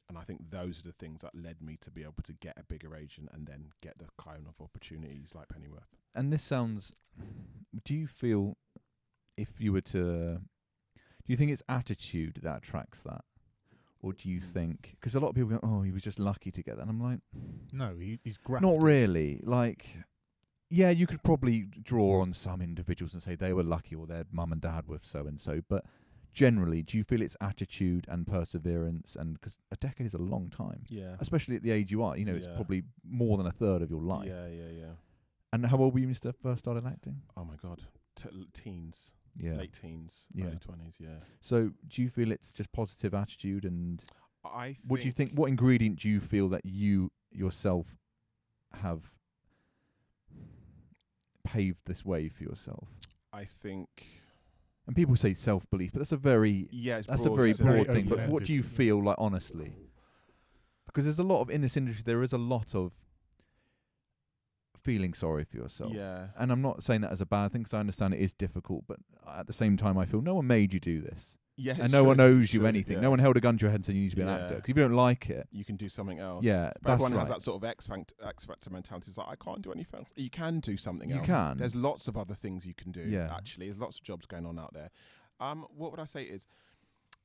And I think those are the things that led me to be able to get a bigger agent and then get the kind of opportunities like Pennyworth. And this sounds, do you feel if you were to, do you think it's attitude that attracts that? Or do you think, because a lot of people go, oh, he was just lucky to get that. And I'm like, no, he's grafted. Not really. Like, yeah, you could probably draw on some individuals and say they were lucky or their mum and dad were so-and-so. But generally, do you feel it's attitude and perseverance? And because a decade is a long time. Yeah. Especially at the age you are. You know, it's probably more than a third of your life. Yeah. And how old were you when you first started acting? Oh, my God. Teens. Yeah. Late teens, early 20s, yeah. So do you feel it's just positive attitude? And what do you think, what ingredient do you feel that you yourself have paved this way for yourself? I think... And people say self-belief, but that's a very that's broad, a very broad thing. But yeah, what do you feel like, honestly? Because there's a lot of, in this industry, there is a lot of feeling sorry for yourself. Yeah. And I'm not saying that as a bad thing, because I understand it is difficult, but at the same time I feel no one made you do this. Yeah. And no one owes you anything. No one held a gun to your head and said you need to be an actor. Because if you don't like it, you can do something else. Yeah, but everyone has that sort of X factor mentality. It's like, I can't do anything else. You can do something else. You can. There's lots of other things you can do, Yeah. actually. There's lots of jobs going on out there. What would I say is,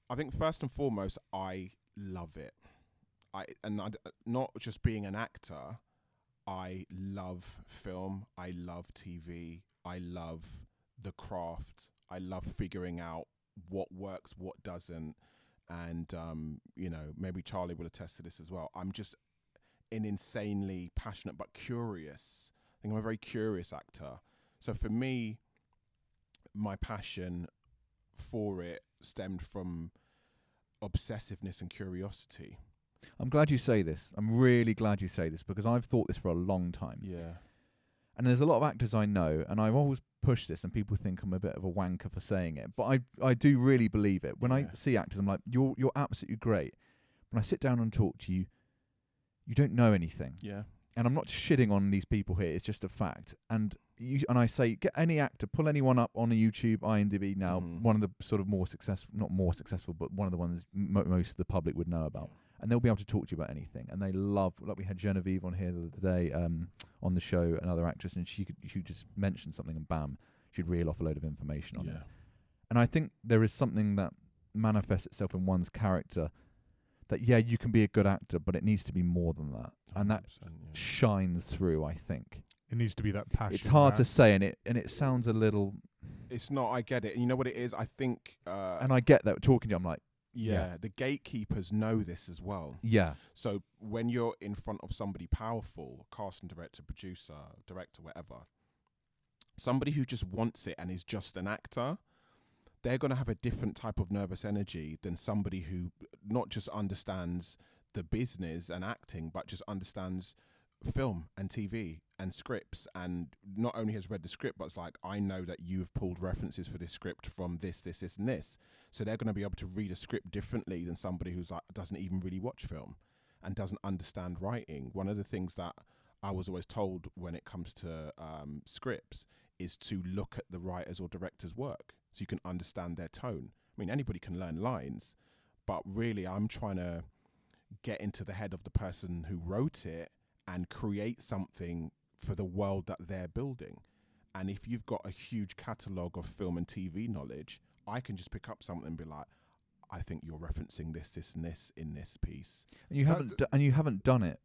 I think first and foremost, I love it. Not just being an actor, I love film, I love TV, I love the craft, I love figuring out what works, what doesn't, and maybe Charlie will attest to this as well. I'm just an insanely passionate but curious. I think I'm a very curious actor. So for me, my passion for it stemmed from obsessiveness and curiosity. I'm glad you say this. I'm really glad you say this, because I've thought this for a long time. Yeah. And there's a lot of actors I know, and I've always pushed this, and people think I'm a bit of a wanker for saying it, but I do really believe it. When I see actors, I'm like, you're absolutely great. When I sit down and talk to you, you don't know anything. Yeah. And I'm not shitting on these people here. It's just a fact. And I say, get any actor, pull anyone up on a YouTube, IMDb now, one of the sort of more successful, not more successful, but one of the ones most of the public would know about. And they'll be able to talk to you about anything. And they love, like we had Genevieve on here the other day on the show, another actress, and she just mention something and bam, she'd reel off a load of information on it. And I think there is something that manifests itself in one's character that, you can be a good actor, but it needs to be more than that. And that shines through, I think. It needs to be that passion. It's hard to say, and it sounds a little... It's not, I get it. And you know what it is? I think... and I get that. Talking to you, I'm like... Yeah, the gatekeepers know this as well. Yeah. So when you're in front of somebody powerful, casting director, producer, director, whatever, somebody who just wants it and is just an actor, they're going to have a different type of nervous energy than somebody who not just understands the business and acting, but just understands film and TV and scripts, and not only has read the script, but it's like, I know that you've pulled references for this script from this, and this. So they're going to be able to read a script differently than somebody who's like doesn't even really watch film and doesn't understand writing. One of the things that I was always told when it comes to scripts is to look at the writer's or director's work so you can understand their tone. I mean, anybody can learn lines, but really I'm trying to get into the head of the person who wrote it and create something for the world that they're building. And if you've got a huge catalogue of film and TV knowledge, I can just pick up something and be like, I think you're referencing this, and this in this piece. And you haven't done it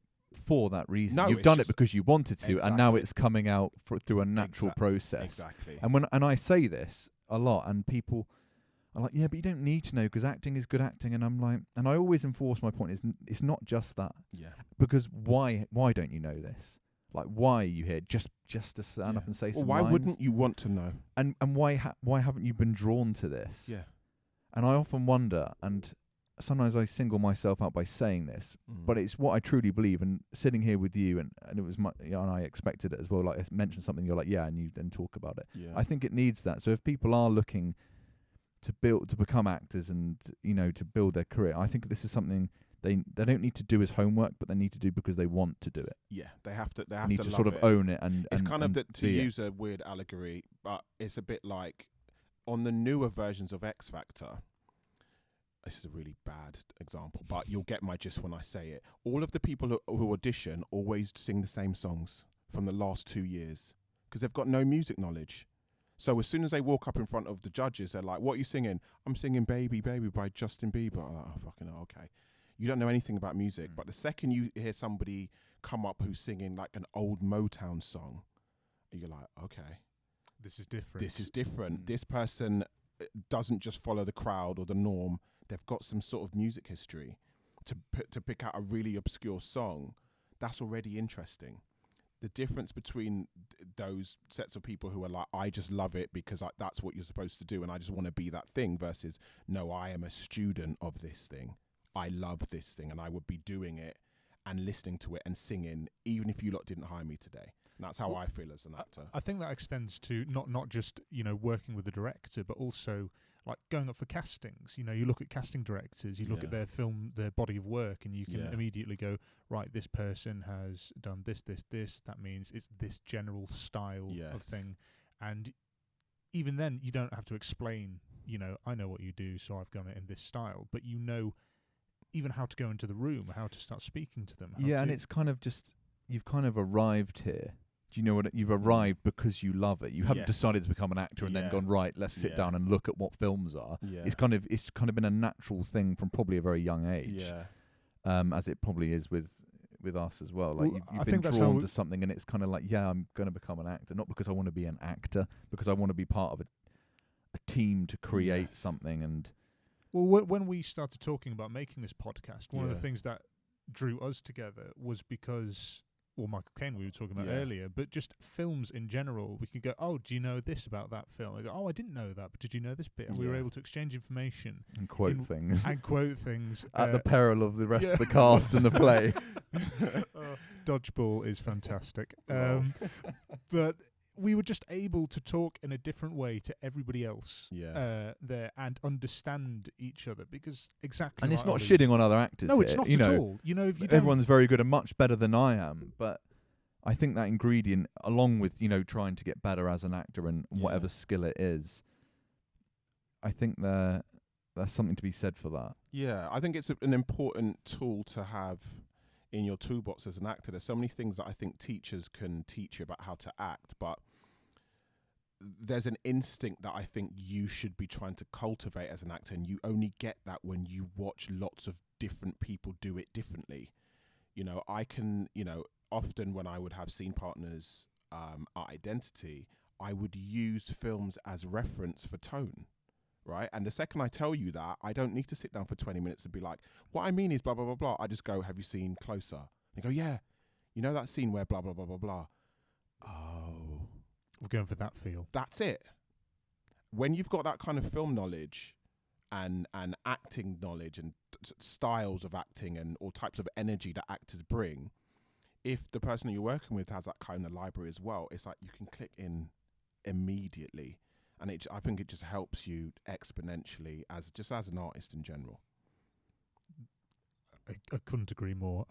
for that reason. No, you've done it because you wanted to, and now it's coming out through a natural process. Exactly. And I say this a lot, and people are like, yeah, but you don't need to know because acting is good acting. And I'm like, and I always enforce my point is it's not just that. Yeah. Because why don't you know this? Like, why are you here? Just to stand up and say some why lines? wouldn't you want to know? And why haven't you been drawn to this? Yeah. And I often wonder, and sometimes I single myself out by saying this, but it's what I truly believe. And sitting here with you, and it was and I expected it as well. Like, I mentioned something, you're like, yeah, and you then talk about it. Yeah. I think it needs that. So if people are looking to become actors and to build their career, I think this is something they don't need to do as homework, but they need to do because they want to do it. Yeah, they have to. They need to to love sort of it. own it, and It's and, kind and of to use a weird allegory, but it's a bit like on the newer versions of X Factor. This is a really bad example, but you'll get my gist when I say it. All of the people who audition always sing the same songs from the last 2 years because they've got no music knowledge. So as soon as they walk up in front of the judges, they're like, "What are you singing?" "I'm singing Baby, Baby by Justin Bieber." I'm like, "Oh, fucking hell, okay." You don't know anything about music, but the second you hear somebody come up who's singing like an old Motown song, you're like, okay, this is different. This is different. This person doesn't just follow the crowd or the norm. They've got some sort of music history. To pick out a really obscure song, that's already interesting. The difference between those sets of people who are like, I just love it because that's what you're supposed to do and I just want to be that thing, versus, no, I am a student of this thing. I love this thing and I would be doing it and listening to it and singing even if you lot didn't hire me today. And that's how I feel as an actor. I think that extends to not just, working with the director, but also like going up for castings. You look at casting directors, you look at their body of work, and you can immediately go, right, this person has done this. That means it's this general style of thing. And even then, you don't have to explain, I know what you do, so I've done it in this style. But even how to go into the room, how to start speaking to them. And it's kind of just, you've kind of arrived here. Do you know what? You've arrived because you love it. You haven't decided to become an actor and then gone, right, let's sit down and look at what films are. It's kind of been a natural thing from probably a very young age. As it probably is with us as well. Like you've been drawn to something, and it's kind of like, I'm going to become an actor, not because I want to be an actor, because I want to be part of a team to create something. And when we started talking about making this podcast, one of the things that drew us together was because, Michael Caine we were talking about earlier, but just films in general. We could go, oh, do you know this about that film? I go, oh, I didn't know that, but did you know this bit? And we were able to exchange information and quote things. And quote things. At the peril of the rest of the cast and the play. Dodgeball is fantastic. But we were just able to talk in a different way to everybody else there and understand each other, because exactly. And it's not shitting on other actors. No, here. it's not at all. If you everyone's very good and much better than I am, but I think that ingredient, along with trying to get better as an actor and whatever skill it is, I think there's something to be said for that. Yeah, I think it's an important tool to have in your toolbox as an actor. There's so many things that I think teachers can teach you about how to act, but there's an instinct that I think you should be trying to cultivate as an actor, and you only get that when you watch lots of different people do it differently. I can, often when I would have scene partners at Identity, I would use films as reference for tone. Right. And the second I tell you that, I don't need to sit down for 20 minutes and be like, what I mean is blah, blah, blah, blah. I just go, have you seen Closer? They go, yeah. You know that scene where blah, blah, blah, blah, blah. Oh. We're going for that feel. That's it. When you've got that kind of film knowledge and acting knowledge and styles of acting and all types of energy that actors bring, if the person you're working with has that kind of library as well, it's like you can click in immediately. And I think it just helps you exponentially as an artist in general. I couldn't agree more.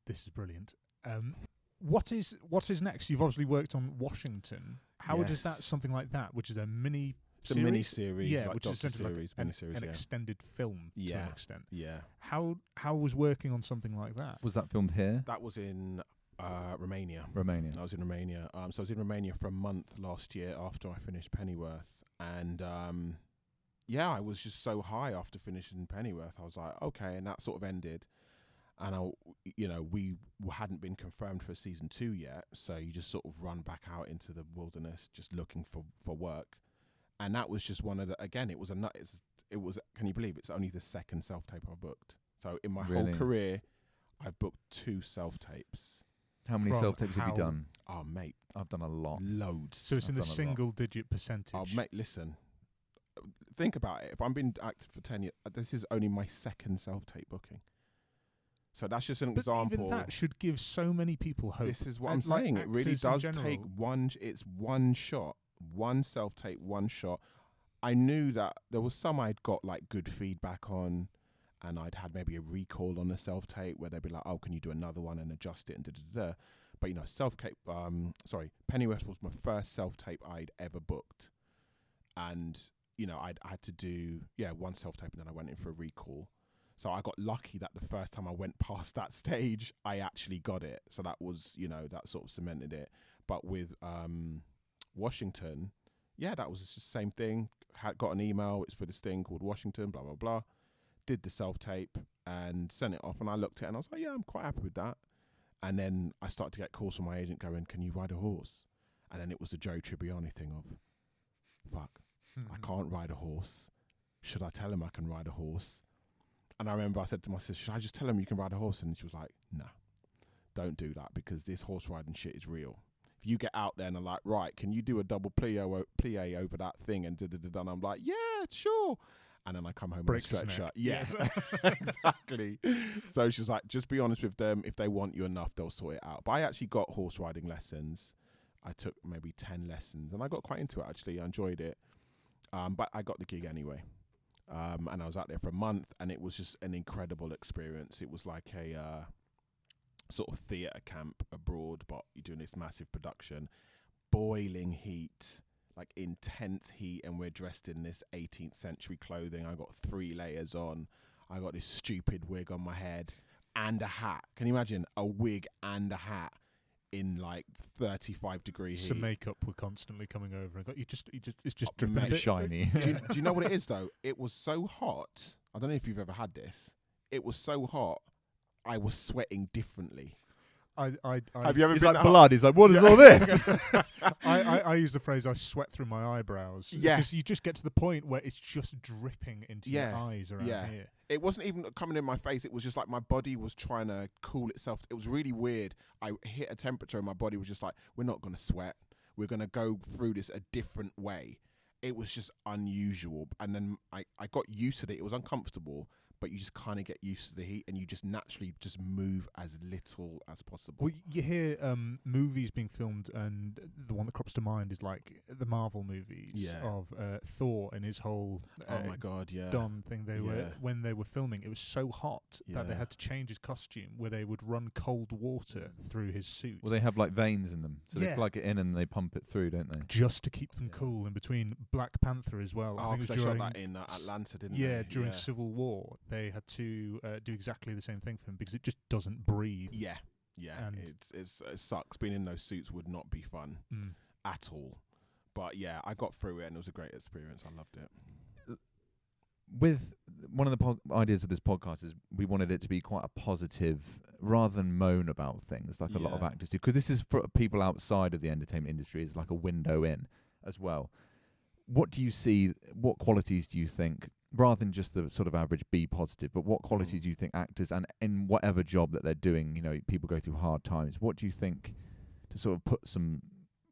This is brilliant. What is next? You've obviously worked on Washington. How does that, something like that, which is a mini series? It's a mini-series, like which is essentially an extended film to an extent. Yeah. How was working on something like that? Was that filmed here? That was in Romania. I was in Romania. So I was in Romania for a month last year after I finished Pennyworth, and I was just so high after finishing Pennyworth. I was like, okay, and that sort of ended, and we hadn't been confirmed for season 2 yet, so you just sort of run back out into the wilderness, just looking for work, and that was just one of the. Again, it was it was. Can you believe it's only the second self-tape I booked? So in my whole career, I've booked 2 self-tapes. How many self-tapes have you done? Oh, mate. I've done a lot. Loads. So it's in the single-digit percentage. Oh, mate, listen. Think about it. If I'm being active for 10 years, this is only my second self-tape booking. So that's just an example. Even that should give so many people hope. This is what I'm saying. It really does take it's one shot, one self-tape, one shot. I knew that there was some I'd got like good feedback on, and I'd had maybe a recall on the self-tape where they'd be like, oh, can you do another one and adjust it and da-da-da-da. But, you know, Pennyworth was my first self-tape I'd ever booked. And, you know, I had to do, one self-tape and then I went in for a recall. So I got lucky that the first time I went past that stage, I actually got it. So that was, you know, that sort of cemented it. But with Washington, that was just the same thing. Got an email, it's for this thing called Washington, blah, blah, blah. Did the self-tape and sent it off. And I looked at it and I was like, I'm quite happy with that. And then I started to get calls from my agent going, can you ride a horse? And then it was the Joe Tribbiani thing of, fuck, I can't ride a horse. Should I tell him I can ride a horse? And I remember I said to my sister, should I just tell him you can ride a horse? And she was like, nah, don't do that because this horse riding shit is real. If you get out there and are like, right, can you do a double plie over that thing? And da-da-da-da, and I'm like, yeah, sure. And then I come home and stretch her. Yes, exactly. So she was like, just be honest with them. If they want you enough, they'll sort it out. But I actually got horse riding lessons. I took maybe 10 lessons and I got quite into it, actually. I enjoyed it. But I got the gig anyway. And I was out there for a month and it was just an incredible experience. It was like a sort of theatre camp abroad, but you're doing this massive production, boiling heat, like intense heat, and we're dressed in this 18th century clothing. I got 3 layers on. I got this stupid wig on my head and a hat. Can you imagine a wig and a hat in like 35-degree heat? Some makeup were constantly coming over. It's just dripping a bit shiny. do you know what it is though? It was so hot. I don't know if you've ever had this. It was so hot. I was sweating differently. Have you ever He's been like blood. He's like, what is all this? I use the phrase I sweat through my eyebrows. Yeah. Because you just get to the point where it's just dripping into your eyes around here. It wasn't even coming in my face. It was just like my body was trying to cool itself. It was really weird. I hit a temperature and my body was just like, we're not going to sweat. We're going to go through this a different way. It was just unusual. And then I got used to it. It was uncomfortable. But you just kind of get used to the heat and you just naturally just move as little as possible. Well, you hear movies being filmed, and the one that crops to mind is like the Marvel movies of Thor and his whole oh my God, Don thing. When they were filming, it was so hot that they had to change his costume, where they would run cold water through his suit. Well, they have like veins in them, so they plug it in and they pump it through, don't they? Just to keep them cool in between Black Panther as well. Oh, because they shot that in Atlanta, didn't they? Yeah, during Civil War. They had to do exactly the same thing for him because it just doesn't breathe. Yeah. And it sucks. Being in those suits would not be fun at all. But yeah, I got through it and it was a great experience. I loved it. With one of the ideas of this podcast is we wanted it to be quite a positive, rather than moan about things like a lot of actors do. Because this is for people outside of the entertainment industry. It's like a window in as well. What do you see? What qualities do you think? Rather than just the sort of average be positive, but what qualities do you think actors, and in whatever job that they're doing, you know, people go through hard times, what do you think to sort of put some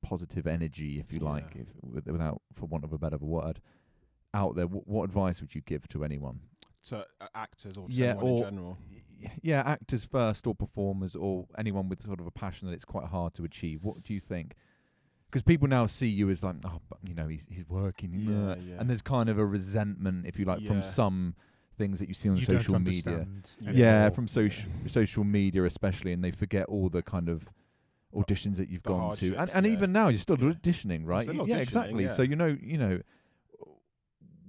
positive energy, if you like, without, for want of a better word, out there? What advice would you give to anyone? To actors or to anyone in general? Yeah, actors first, or performers, or anyone with sort of a passion that it's quite hard to achieve. What do you think? Because people now see you as like, oh, but, you know, he's working, and there's kind of a resentment, if you like, from some things that you see on social media. From social media especially, and they forget all the kind of auditions that you've gone to, and even now you're still auditioning, right? Exactly. So you know,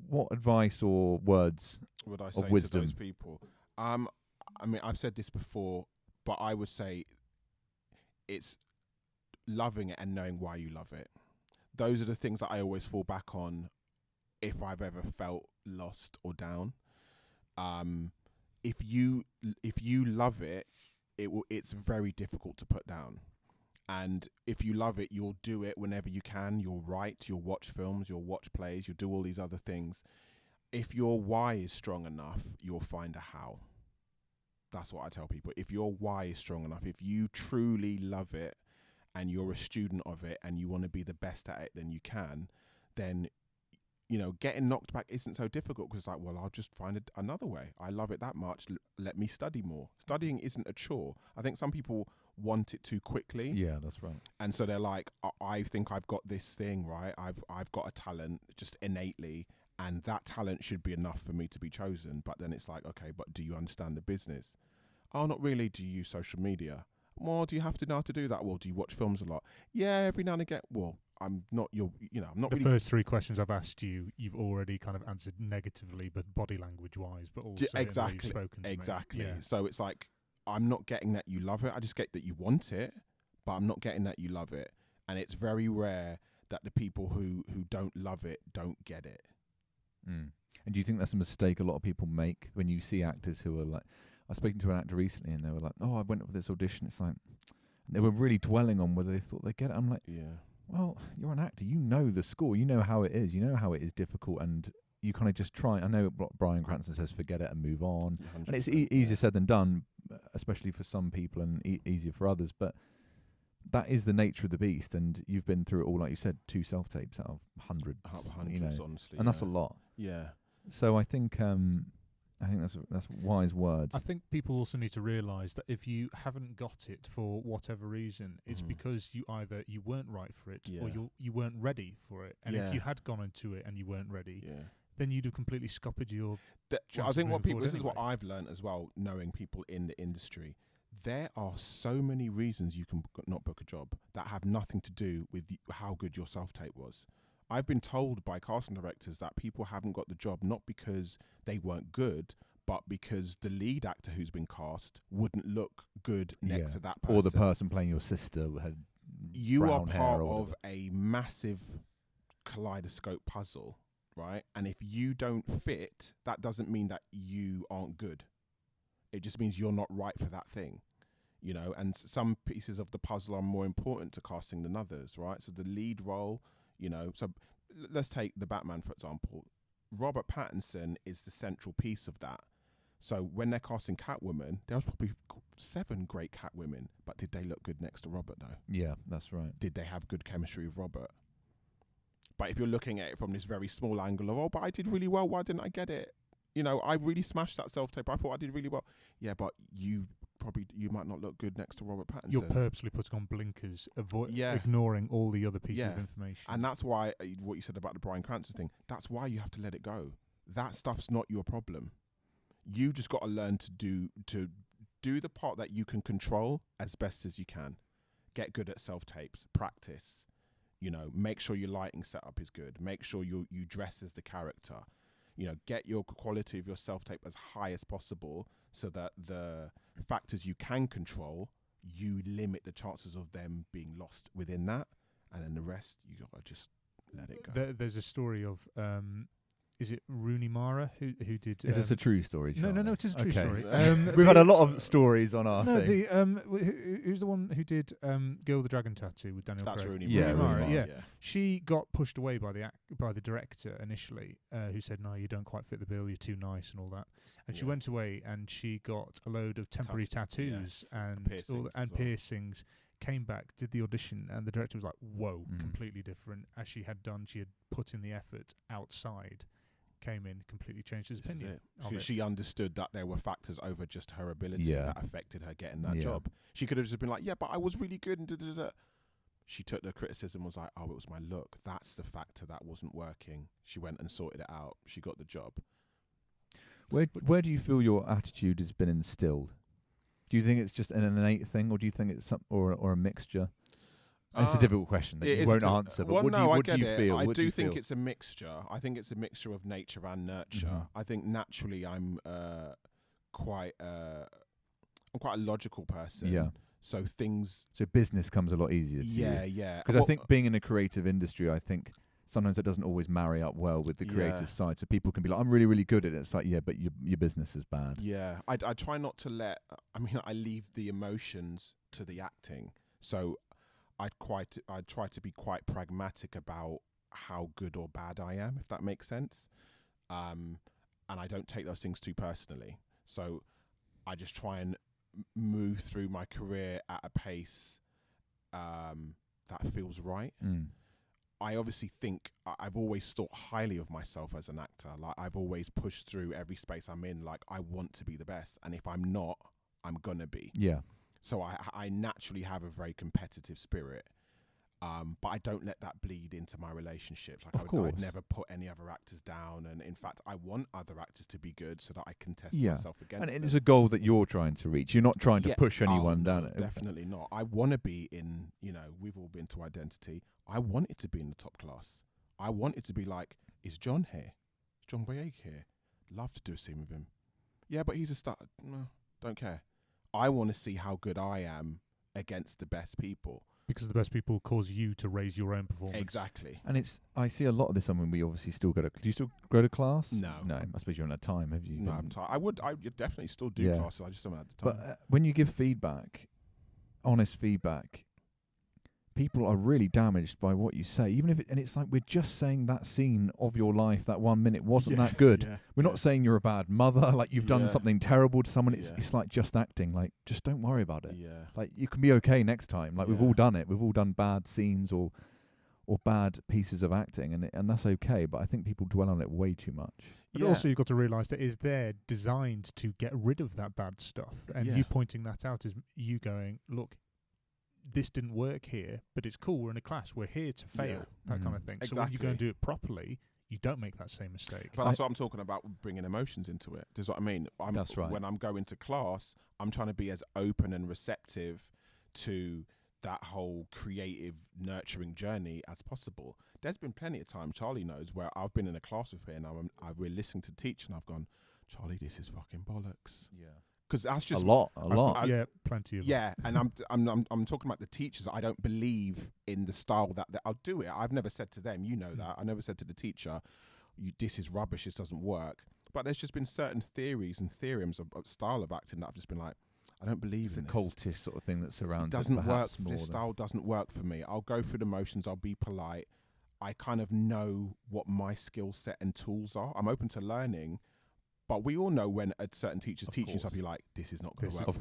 what advice or words would I say of wisdom to those people? I mean, I've said this before, but I would say it's loving it and knowing why you love it. Those are the things that I always fall back on if I've ever felt lost or down. If you love it, it's very difficult to put down. And if you love it, you'll do it whenever you can. You'll write, you'll watch films, you'll watch plays, you'll do all these other things. If your why is strong enough, you'll find a how. That's what I tell people. If your why is strong enough, if you truly love it, and you're a student of it and you want to be the best at it than you can, then, you know, getting knocked back isn't so difficult, because it's like, well, I'll just find another way. I love it that much. Let me study more. Studying isn't a chore. I think some people want it too quickly. Yeah, that's right. And so they're like, I think I've got this thing, right? I've got a talent just innately, and that talent should be enough for me to be chosen. But then it's like, okay, but do you understand the business? Oh, not really. Do you use social media? Well, do you have to know how to do that? Well, do you watch films a lot? Yeah, every now and again. Well, I'm not I'm not the really. first 3 questions I've asked you, you've already kind of answered negatively, but body language wise, but also Exactly. you've spoken to Exactly. me. Yeah. So it's like, I'm not getting that you love it. I just get that you want it, but I'm not getting that you love it. And it's very rare that the people who don't love it don't get it. And do you think that's a mistake a lot of people make when you see actors who are like, I was speaking to an actor recently and they were like, oh, I went for this audition. It's like, they were really dwelling on whether they thought they'd get it. I'm like, yeah, well, you're an actor. You know the score. You know how it is. You know how it is difficult. And you kind of just try. I know Bryan Cranston says, forget it and move on. And it's easier said than done, especially for some people and easier for others. But that is the nature of the beast. And you've been through it all, like you said, 2 self-tapes out of hundreds. Honestly. And that's a lot. Yeah. So I think that's wise words. I think people also need to realise that if you haven't got it for whatever reason, it's because you weren't right for it, or you weren't ready for it. And if you had gone into it and you weren't ready, then you'd have completely scuppered your. I think this is what I've learned as well, knowing people in the industry. There are so many reasons you can not book a job that have nothing to do with how good your self-tape was. I've been told by casting directors that people haven't got the job not because they weren't good, but because the lead actor who's been cast wouldn't look good next to that person. Or the person playing your sister had You are brown hair part or of a massive kaleidoscope puzzle, right? And if you don't fit, that doesn't mean that you aren't good. It just means you're not right for that thing. And some pieces of the puzzle are more important to casting than others, right? So the lead role, so let's take the Batman, for example. Robert Pattinson is the central piece of that. So when they're casting Catwoman, there was probably 7 great Catwomen, but did they look good next to Robert, though? Yeah, that's right. Did they have good chemistry with Robert? But if you're looking at it from this very small angle of, but I did really well, why didn't I get it? I really smashed that self-tape. I thought I did really well. Yeah, but you might not look good next to Robert Pattinson. You're purposely putting on blinkers, ignoring all the other pieces of information. And that's why, what you said about the Bryan Cranston thing, that's why you have to let it go. That stuff's not your problem. You just got to learn to do the part that you can control as best as you can. Get good at self-tapes, practice, make sure your lighting setup is good. Make sure you dress as the character. Get your quality of your self-tape as high as possible so that the factors you can control, you limit the chances of them being lost within that. And then the rest, you got to just let it go. There's a story of, is it Rooney Mara who did... Is this a true story, Charlie? No, it is a true story. We've had a lot of stories on our thing. Who's the one who did Girl with the Dragon Tattoo with Daniel Craig? That's Rooney Mara. Mara. Yeah. She got pushed away by the director initially, who said, no, you don't quite fit the bill, you're too nice and all that. And she went away and she got a load of temporary tattoos and piercings. Came back, did the audition, and the director was like, whoa, completely different. As she had put in the effort outside. Came in, completely changed his opinion. She understood that there were factors over just her ability that affected her getting that job. She could have just been like, but I was really good and da-da-da. She took the criticism, was like, it was my look. That's the factor that wasn't working. She went and sorted it out. She got the job. Where do you feel your attitude has been instilled? Do you think it's just an innate thing, or do you think it's or a mixture? It's a difficult question that you won't answer. But what do you feel? I do think it's a mixture. I think it's a mixture of nature and nurture. I think naturally I'm quite a logical person. Yeah. So business comes a lot easier to you. Yeah. Because I think being in a creative industry, I think sometimes it doesn't always marry up well with the creative side. So people can be like, I'm really, really good at it. It's like, but your business is bad. Yeah. I try not to I leave the emotions to the acting. So I try to be quite pragmatic about how good or bad I am, if that makes sense. And I don't take those things too personally. So I just try and move through my career at a pace that feels right. I obviously think I've always thought highly of myself as an actor. Like I've always pushed through every space I'm in. Like I want to be the best. And if I'm not, I'm gonna be. Yeah. So I naturally have a very competitive spirit. But I don't let that bleed into my relationships. Like I'd never put any other actors down, and in fact, I want other actors to be good so that I can test myself against them. And it is a goal that you're trying to reach. You're not trying to push anyone down. Definitely not. I want to be in. We've all been to Identity. I want it to be in the top class. I want it to be like, is John here? Is John Boyega here? Love to do a scene with him. Yeah, but he's a star. No, don't care. I want to see how good I am against the best people. Because the best people cause you to raise your own performance. Exactly. And I see a lot of this. I mean, we obviously still go to. Do you still go to class? No. I suppose you haven't had time, have you? No, I'm tired. I definitely still do classes. I just haven't had the time. But when you give feedback, honest feedback, people are really damaged by what you say. Even if and it's like we're just saying that scene of your life, that 1 minute wasn't that good. Yeah, we're not saying you're a bad mother, like you've done something terrible to someone. It's like just acting. Like just don't worry about it. Yeah. Like you can be okay next time. Like we've all done it. We've all done bad scenes or bad pieces of acting, and that's okay. But I think people dwell on it way too much. But also you've got to realise that is there designed to get rid of that bad stuff, and you pointing that out is you going, look, this didn't work here, but it's cool. We're in a class. We're here to fail, that kind of thing. Exactly. So when you go and do it properly, you don't make that same mistake. But that's what I'm talking about, bringing emotions into it. Does what I mean? That's right. When I'm going to class, I'm trying to be as open and receptive to that whole creative, nurturing journey as possible. There's been plenty of time, Charlie knows, where I've been in a class with her and we're listening to teach and I've gone, Charlie, this is fucking bollocks. Yeah. Because that's just a lot. Yeah, plenty of. Yeah, and I'm talking about the teachers. I don't believe in the style that I'll do it. I've never said to them, that. I never said to the teacher, this is rubbish. This doesn't work. But there's just been certain theories and theorems of style of acting that I've just been like, I don't believe in the this. Cultish sort of thing that surrounds it. Doesn't work. This style doesn't work for me. I'll go through the motions. I'll be polite. I kind of know what my skill set and tools are. I'm open to learning. But we all know when a certain teacher's teaching, I'll be like, this is not going to work. Of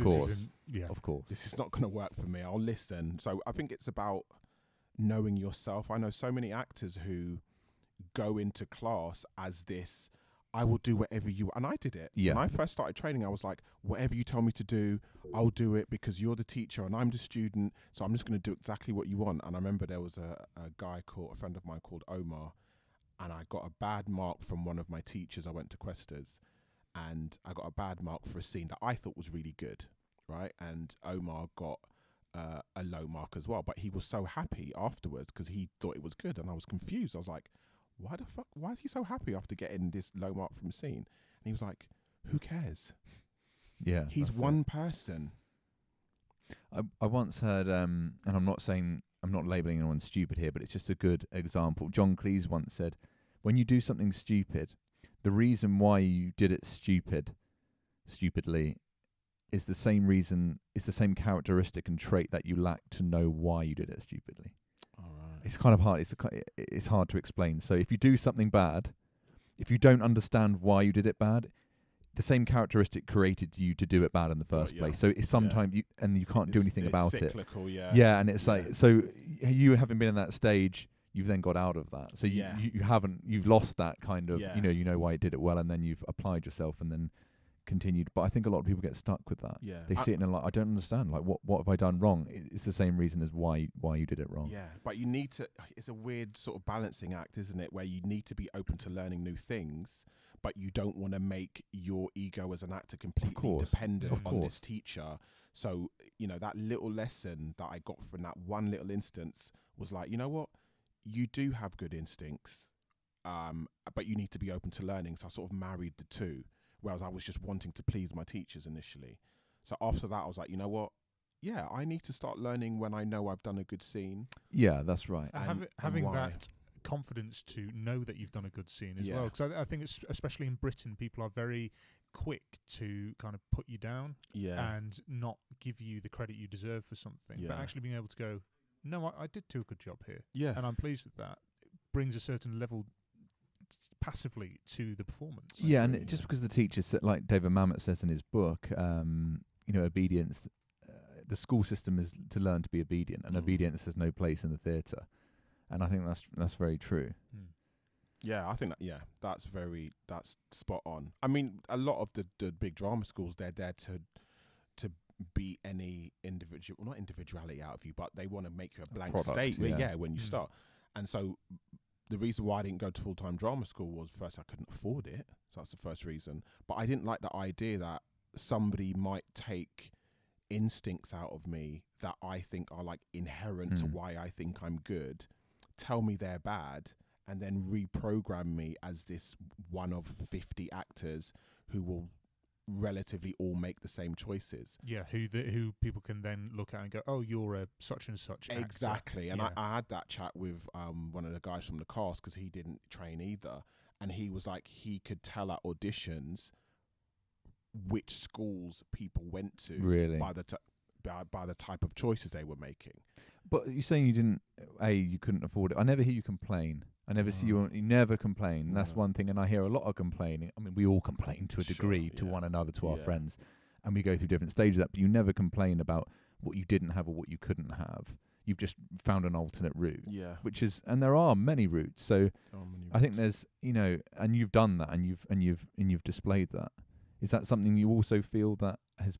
course. This is not going to work for me. I'll listen. So I think it's about knowing yourself. I know so many actors who go into class as this, I will do whatever you... And I did it. Yeah. When I first started training, I was like, whatever you tell me to do, I'll do it because you're the teacher and I'm the student. So I'm just going to do exactly what you want. And I remember there was a friend of mine called Omar, and I got a bad mark from one of my teachers. I went to Questers. And I got a bad mark for a scene that I thought was really good, right? And Omar got a low mark as well. But he was so happy afterwards because he thought it was good. And I was confused. I was like, why the fuck? Why is he so happy after getting this low mark from a scene? And he was like, who cares? Yeah. He's one person. I once heard, and I'm not labelling anyone stupid here, but it's just a good example. John Cleese once said, when you do something stupid, the reason why you did it stupidly is the same reason, it's the same characteristic and trait that you lack to know why you did it stupidly. All right. It's kind of hard. It's hard to explain. So if you do something bad, if you don't understand why you did it bad, the same characteristic created you to do it bad in the first place. So it's sometimes you can't do anything about cyclical, it. Yeah, and it's like, so you having been in that stage, you've then got out of that. So you've lost that kind of, you know why you did it well, and then you've applied yourself and then continued. But I think a lot of people get stuck with that. Yeah. They see it and they're like, I don't understand. Like, what have I done wrong? It's the same reason as why you did it wrong. Yeah, but you need to, it's a weird sort of balancing act, isn't it? Where you need to be open to learning new things, but you don't want to make your ego as an actor completely dependent on this teacher. So, that little lesson that I got from that one little instance was like, you know what? You do have good instincts, but you need to be open to learning. So I sort of married the two, whereas I was just wanting to please my teachers initially. So after that, I was like, you know what? Yeah, I need to start learning when I know I've done a good scene. Yeah, that's right. Having that confidence to know that you've done a good scene as well. Because I think it's, especially in Britain, people are very quick to kind of put you down and not give you the credit you deserve for something. But actually being able to go, no, I did do a good job here. Yeah. And I'm pleased with that. It brings a certain level passively to the performance. Yeah, and just because the teachers, like David Mamet says in his book, obedience, the school system is to learn to be obedient, and obedience has no place in the theatre. And I think that's very true. Yeah, I think that's spot on. I mean, a lot of the big drama schools, they're there to beat any not individuality out of you, but they want to make you a blank product, state. yeah. When you start. And so the reason why I didn't go to full-time drama school was, first, I couldn't afford it. So that's the first reason. But I didn't like the idea that somebody might take instincts out of me that I think are like inherent to why I think I'm good, tell me they're bad, and then reprogram me as this one of 50 actors who will relatively all make the same choices. Yeah, who people can then look at and go, oh, you're a such and such actor. Exactly. And yeah. I had that chat with one of the guys from the cast, because he didn't train either, and he was like, he could tell at auditions which schools people went to by the type of choices they were making. But you're saying you couldn't afford it. I never hear you complain. I never see you never complain. And that's one thing. And I hear a lot of complaining. I mean, we all complain to a degree to one another, to our friends, and we go through different stages of that. But you never complain about what you didn't have or what you couldn't have. You've just found an alternate route. Yeah. And there are many routes. So I think there's, and you've done that, and you've displayed that. Is that something you also feel that has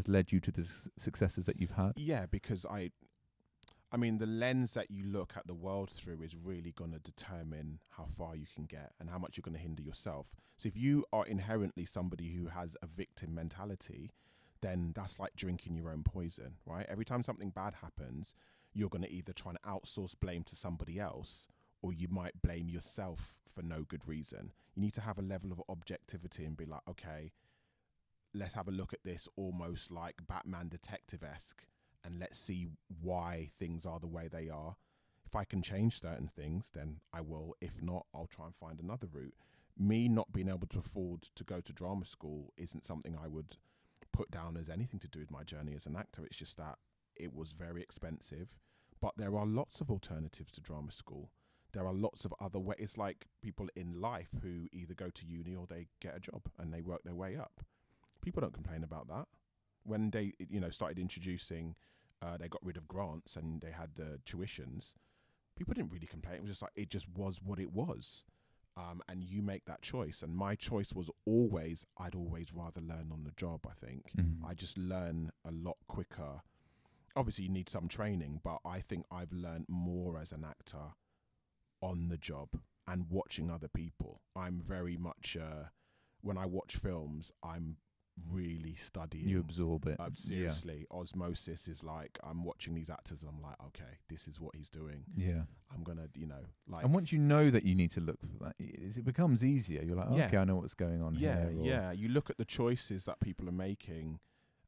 led you to the successes that you've had? Yeah, because I mean, the lens that you look at the world through is really going to determine how far you can get and how much you're going to hinder yourself. So if you are inherently somebody who has a victim mentality, then that's like drinking your own poison, right? Every time something bad happens, you're going to either try and outsource blame to somebody else, or you might blame yourself for no good reason. You need to have a level of objectivity and be like, okay, let's have a look at this almost like Batman detective-esque, and let's see why things are the way they are. If I can change certain things, then I will. If not, I'll try and find another route. Me not being able to afford to go to drama school isn't something I would put down as anything to do with my journey as an actor. It's just that it was very expensive. But there are lots of alternatives to drama school. There are lots of other ways. It's like people in life who either go to uni or they get a job and they work their way up. People don't complain about that. When they, started introducing, they got rid of grants and they had the tuitions, people didn't really complain. It was just like, it just was what it was. And you make that choice. And my choice was I'd always rather learn on the job, I think. I just learn a lot quicker. Obviously, you need some training, but I think I've learned more as an actor on the job and watching other people. I'm very much, when I watch films, I'm really studying. You absorb it. Seriously. Osmosis is like, I'm watching these actors and I'm like, okay, this is what he's doing. Yeah. I'm going to, And once you know that you need to look for that, it becomes easier. You're like, okay, I know what's going on here. Yeah. You look at the choices that people are making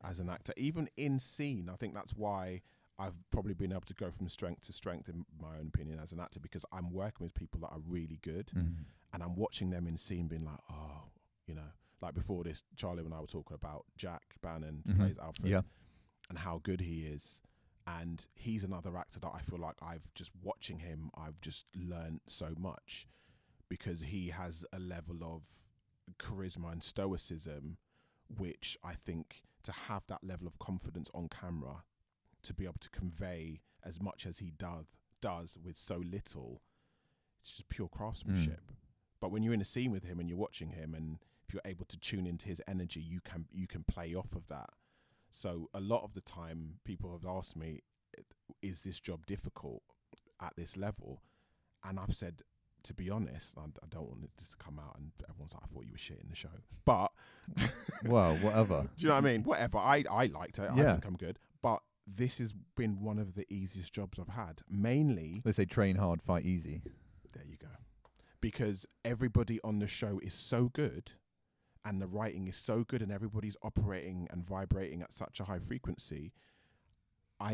as an actor, even in scene. I think that's why I've probably been able to go from strength to strength, in my own opinion, as an actor, because I'm working with people that are really good and I'm watching them in scene being like, like before this, Charlie and I were talking about Jack Bannon plays Alfred and how good he is. And he's another actor that I feel like watching him, I've just learned so much, because he has a level of charisma and stoicism, which I think to have that level of confidence on camera, to be able to convey as much as he does with so little, it's just pure craftsmanship. But when you're in a scene with him and you're watching him, and if you're able to tune into his energy, you can play off of that. So a lot of the time people have asked me, is this job difficult at this level? And I've said, to be honest, I don't want this to come out and everyone's like, I thought you were shit in the show. But well, whatever. Do you know what I mean? Whatever. I liked it. I think I'm good. But this has been one of the easiest jobs I've had. Mainly, they say train hard, fight easy. There you go. Because everybody on the show is so good, and the writing is so good, and everybody's operating and vibrating at such a high frequency.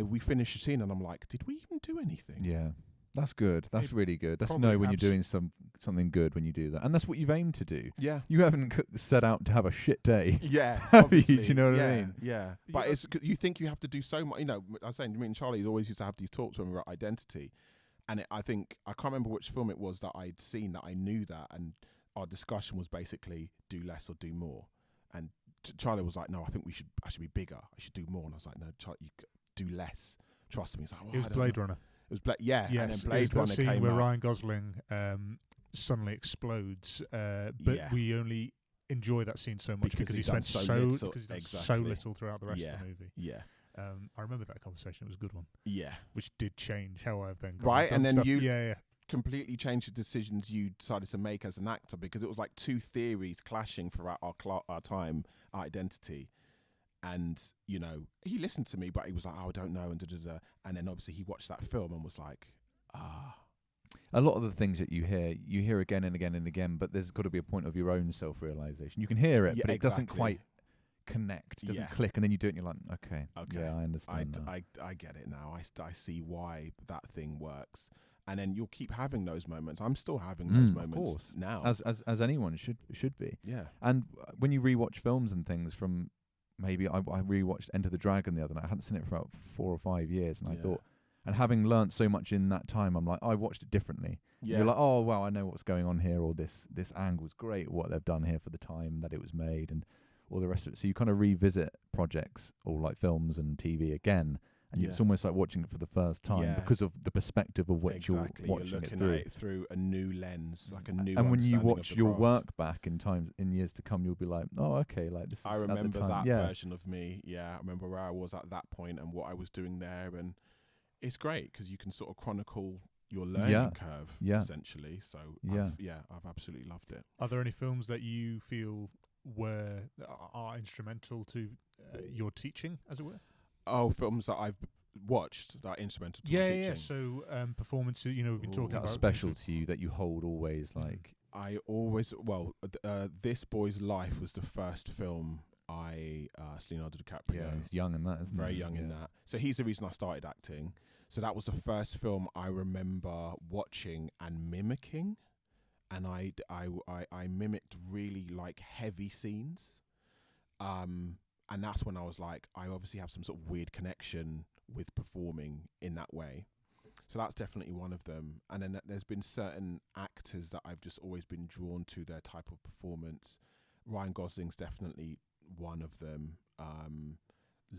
We finish a scene and I'm like, did we even do anything? Yeah. That's good. That's really good. That's know when you're doing something good when you do that. And that's what you've aimed to do. Yeah. You haven't set out to have a shit day. Yeah. Do you know what I mean? Yeah. But you think you have to do so much. I was saying, me and Charlie always used to have these talks when we were at Identity. And I can't remember which film it was that I'd seen that I knew that. And our discussion was basically do less or do more. And Charlie was like, no, I think I should be bigger. I should do more. And I was like, no, Charlie, you do less. Trust me. He's like, it was Blade Runner. It was yes, and then Blade it was Runner scene came where out. Ryan Gosling suddenly explodes, but we only enjoy that scene so much because he spent so little throughout the rest of the movie. Yeah. I remember that conversation. It was a good one. Yeah. Which did change how I've then right, and then stuff. you completely changed the decisions you decided to make as an actor, because it was like two theories clashing throughout our time, our identity. And, you know, he listened to me, but he was like, oh, I don't know, and da-da-da. And then obviously he watched that film and was like, A lot of the things that you hear again and again and again, but there's got to be a point of your own self-realization. You can hear it, but it doesn't quite connect, it doesn't click, and then you do it and you're like, okay, yeah, I understand now. I get it now. I see why that thing works. And then you'll keep having those moments. I'm still having those moments now. As anyone should be. Yeah. And when you rewatch films and things from, maybe I rewatched Enter the Dragon the other night. I hadn't seen it for about 4 or 5 years, and I thought, and having learnt so much in that time, I'm like, I watched it differently. Yeah. You're like, oh wow, I know what's going on here, or this angle's great, what they've done here for the time that it was made, and all the rest of it. So you kind of revisit projects or like films and TV again, and it's almost like watching it for the first time because of the perspective of which you're watching looking it through. At it through a new lens, like a new. And when you watch your work back in years to come, you'll be like, oh, okay, like this. I remember that version of me. Yeah, I remember where I was at that point and what I was doing there, and it's great because you can sort of chronicle your learning curve essentially. So I've absolutely loved it. Are there any films that you feel are instrumental to your teaching, as it were? Oh, films that I've watched that are instrumental to my teaching. Yeah. So performances, we've been talking about special to you that you hold always. Like I always, This Boy's Life was the first film it's Leonardo DiCaprio. Yeah, he's young in that, isn't he? Very young in that. So he's the reason I started acting. So that was the first film I remember watching and mimicking. And I mimicked really like heavy scenes. And that's when I was like, I obviously have some sort of weird connection with performing in that way. So that's definitely one of them. And then there's been certain actors that I've just always been drawn to their type of performance. Ryan Gosling's definitely one of them.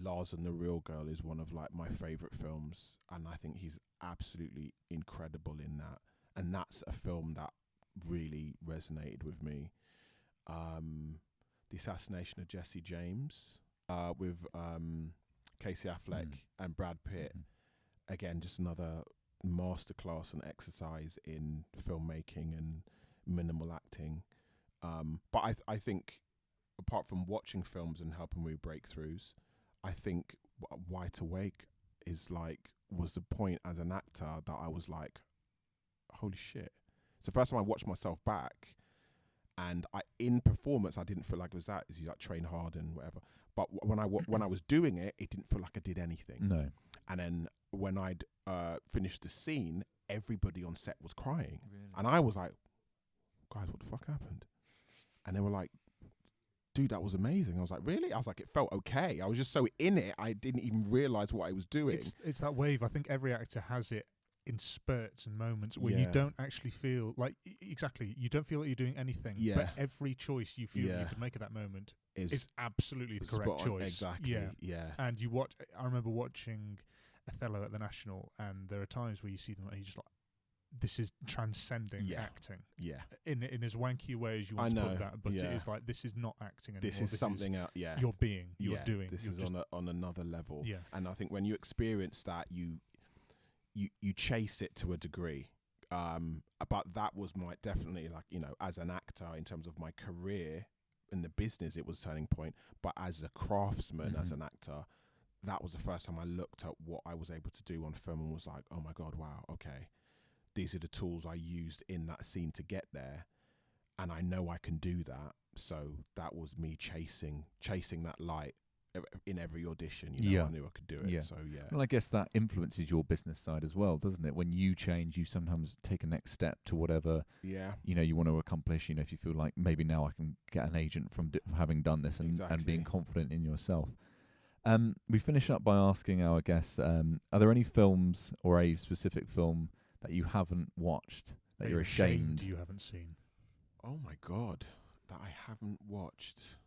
Lars and the Real Girl is one of like my favorite films, and I think he's absolutely incredible in that. And that's a film that really resonated with me. The Assassination of Jesse James with Casey Affleck and Brad Pitt. Again, just another masterclass and exercise in filmmaking and minimal acting. But I think, apart from watching films and helping me with breakthroughs, I think Wide Awake was the point as an actor that I was like, holy shit. It's the first time I watched myself back, and in performance I didn't feel like it was that. Is you like train hard and whatever. But when I was doing it, it didn't feel like I did anything. No. And then when I'd finished the scene, everybody on set was crying, Really? And I was like, guys, what the fuck happened? And they were like, dude, that was amazing. I was like, really? I was like, it felt okay. I was just so in it, I didn't even realize what I was doing. It's that wave. I think every actor has it in spurts and moments where you don't actually feel like, you don't feel like you're doing anything. Yeah. But every choice you feel you can make at that moment is absolutely the correct choice. Exactly. Yeah. And I remember watching Othello at the National, and there are times where you see them and you're just like, this is transcending acting. Yeah. In as wanky a way as you want to put that, but it is like, this is not acting anymore. This is something else. Yeah. You're being. You're doing. This is on another level. Yeah. And I think when you experience that, you chase it to a degree. But that was definitely like, as an actor, in terms of my career in the business, it was a turning point. But as a craftsman, as an actor, that was the first time I looked at what I was able to do on film and was like, oh my God, wow, okay. These are the tools I used in that scene to get there, and I know I can do that. So that was me chasing that light in every audition. I knew I could do it. So well, I guess that influences your business side as well, doesn't it? When you change, you sometimes take a next step to whatever you want to accomplish. If you feel like maybe now I can get an agent from having done this and being confident in yourself. We finish up by asking our guests: are there any films or a specific film that you haven't watched that you're ashamed you haven't seen? Oh my God, that I haven't watched.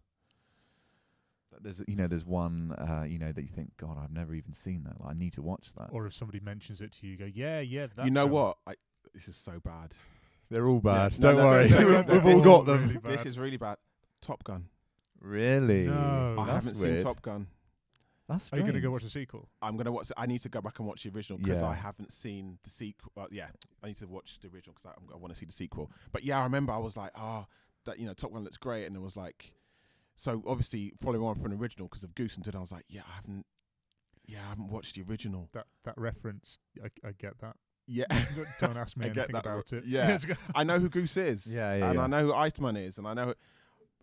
There's one that you think, God, I've never even seen that. Like, I need to watch that. Or if somebody mentions it to you, go, yeah. That you know what? This is so bad. They're all bad. Yeah. Don't worry. We've all got them. Really this is really bad. Top Gun. Really? No. I That's haven't weird. seen Top Gun. That's Are strange. you going to go watch the sequel? I'm gonna watch. I need to go back and watch the original because Yeah. I haven't seen the sequel. I need to watch the original because I want to see the sequel. But yeah, I remember I was like, that Top Gun looks great, and it was like, so obviously following on from the original because of Goose and Did, I was like, I haven't watched the original. That reference, I get that. Yeah, Don't ask me I get anything that. about it. Yeah, I know who Goose is. Yeah, and yeah. I know who Iceman is, and I know.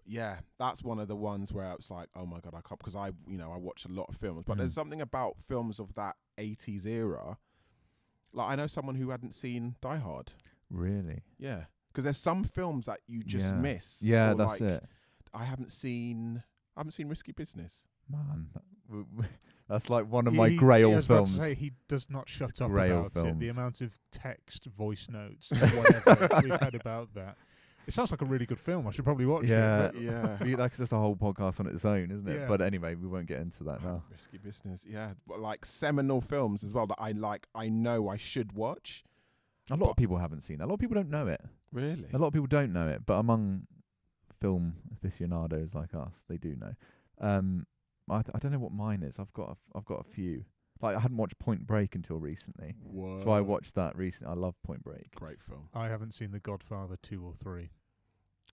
Yeah, that's one of the ones where I was like, oh my God, I can't, because I watch a lot of films, but there's something about films of that 80s era. Like, I know someone who hadn't seen Die Hard. Really? Yeah, because there's some films that you just miss. Yeah, or that's like, it. I haven't seen Risky Business. Man, that's like one of my Grail I was films. about to say, he does not shut It's up Grail about films. it. The amount of text, voice notes, whatever we've had about that. It sounds like a really good film. I should probably watch it. Yeah, Yeah. That's just a whole podcast on its own, isn't it? Yeah. But anyway, we won't get into that now. Risky Business, yeah. But like seminal films as well that I like, I know I should watch. A lot of people haven't seen that. A lot of people don't know it. Really? A lot of people don't know it, but among film aficionados like us, they do know. I don't know what mine is. I've got a few. Like, I hadn't watched Point Break until recently, Whoa. so I watched that recently. I love Point Break. Great film. I haven't seen The Godfather 2 or 3.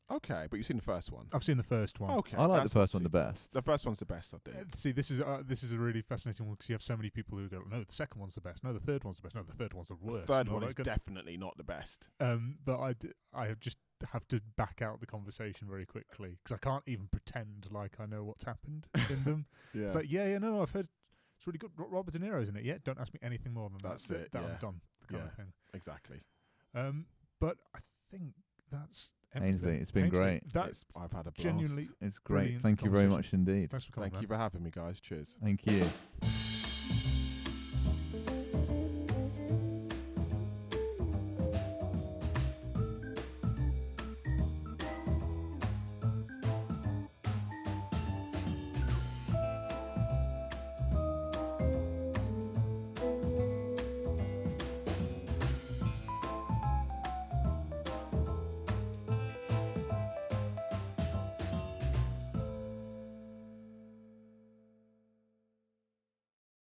Okay, but you've seen the first one. I've seen the first one. Okay, I like the that's first not one the too bad. best. The first one's the best, I think. See, this is a really fascinating one because you have so many people who go, no, the second one's the best. No, the third one's the best. No, the third one's the worst. The third and all one that is kind of- definitely not the best. But I just have to back out the conversation very quickly because I can't even pretend like I know what's happened in them. Yeah. It's like, no, I've heard it's really good. Robert De Niro's in it. Yeah, don't ask me anything more than that. That's it, That yeah. I'm done. Kind of Yeah. thing. Exactly. But I think that's everything. Hainsley, it's been great. That's I've had a blast. genuinely It's great. Brilliant Thank you very conversation. much indeed. Thanks for coming. Thank you for having me, guys. Cheers. Thank you.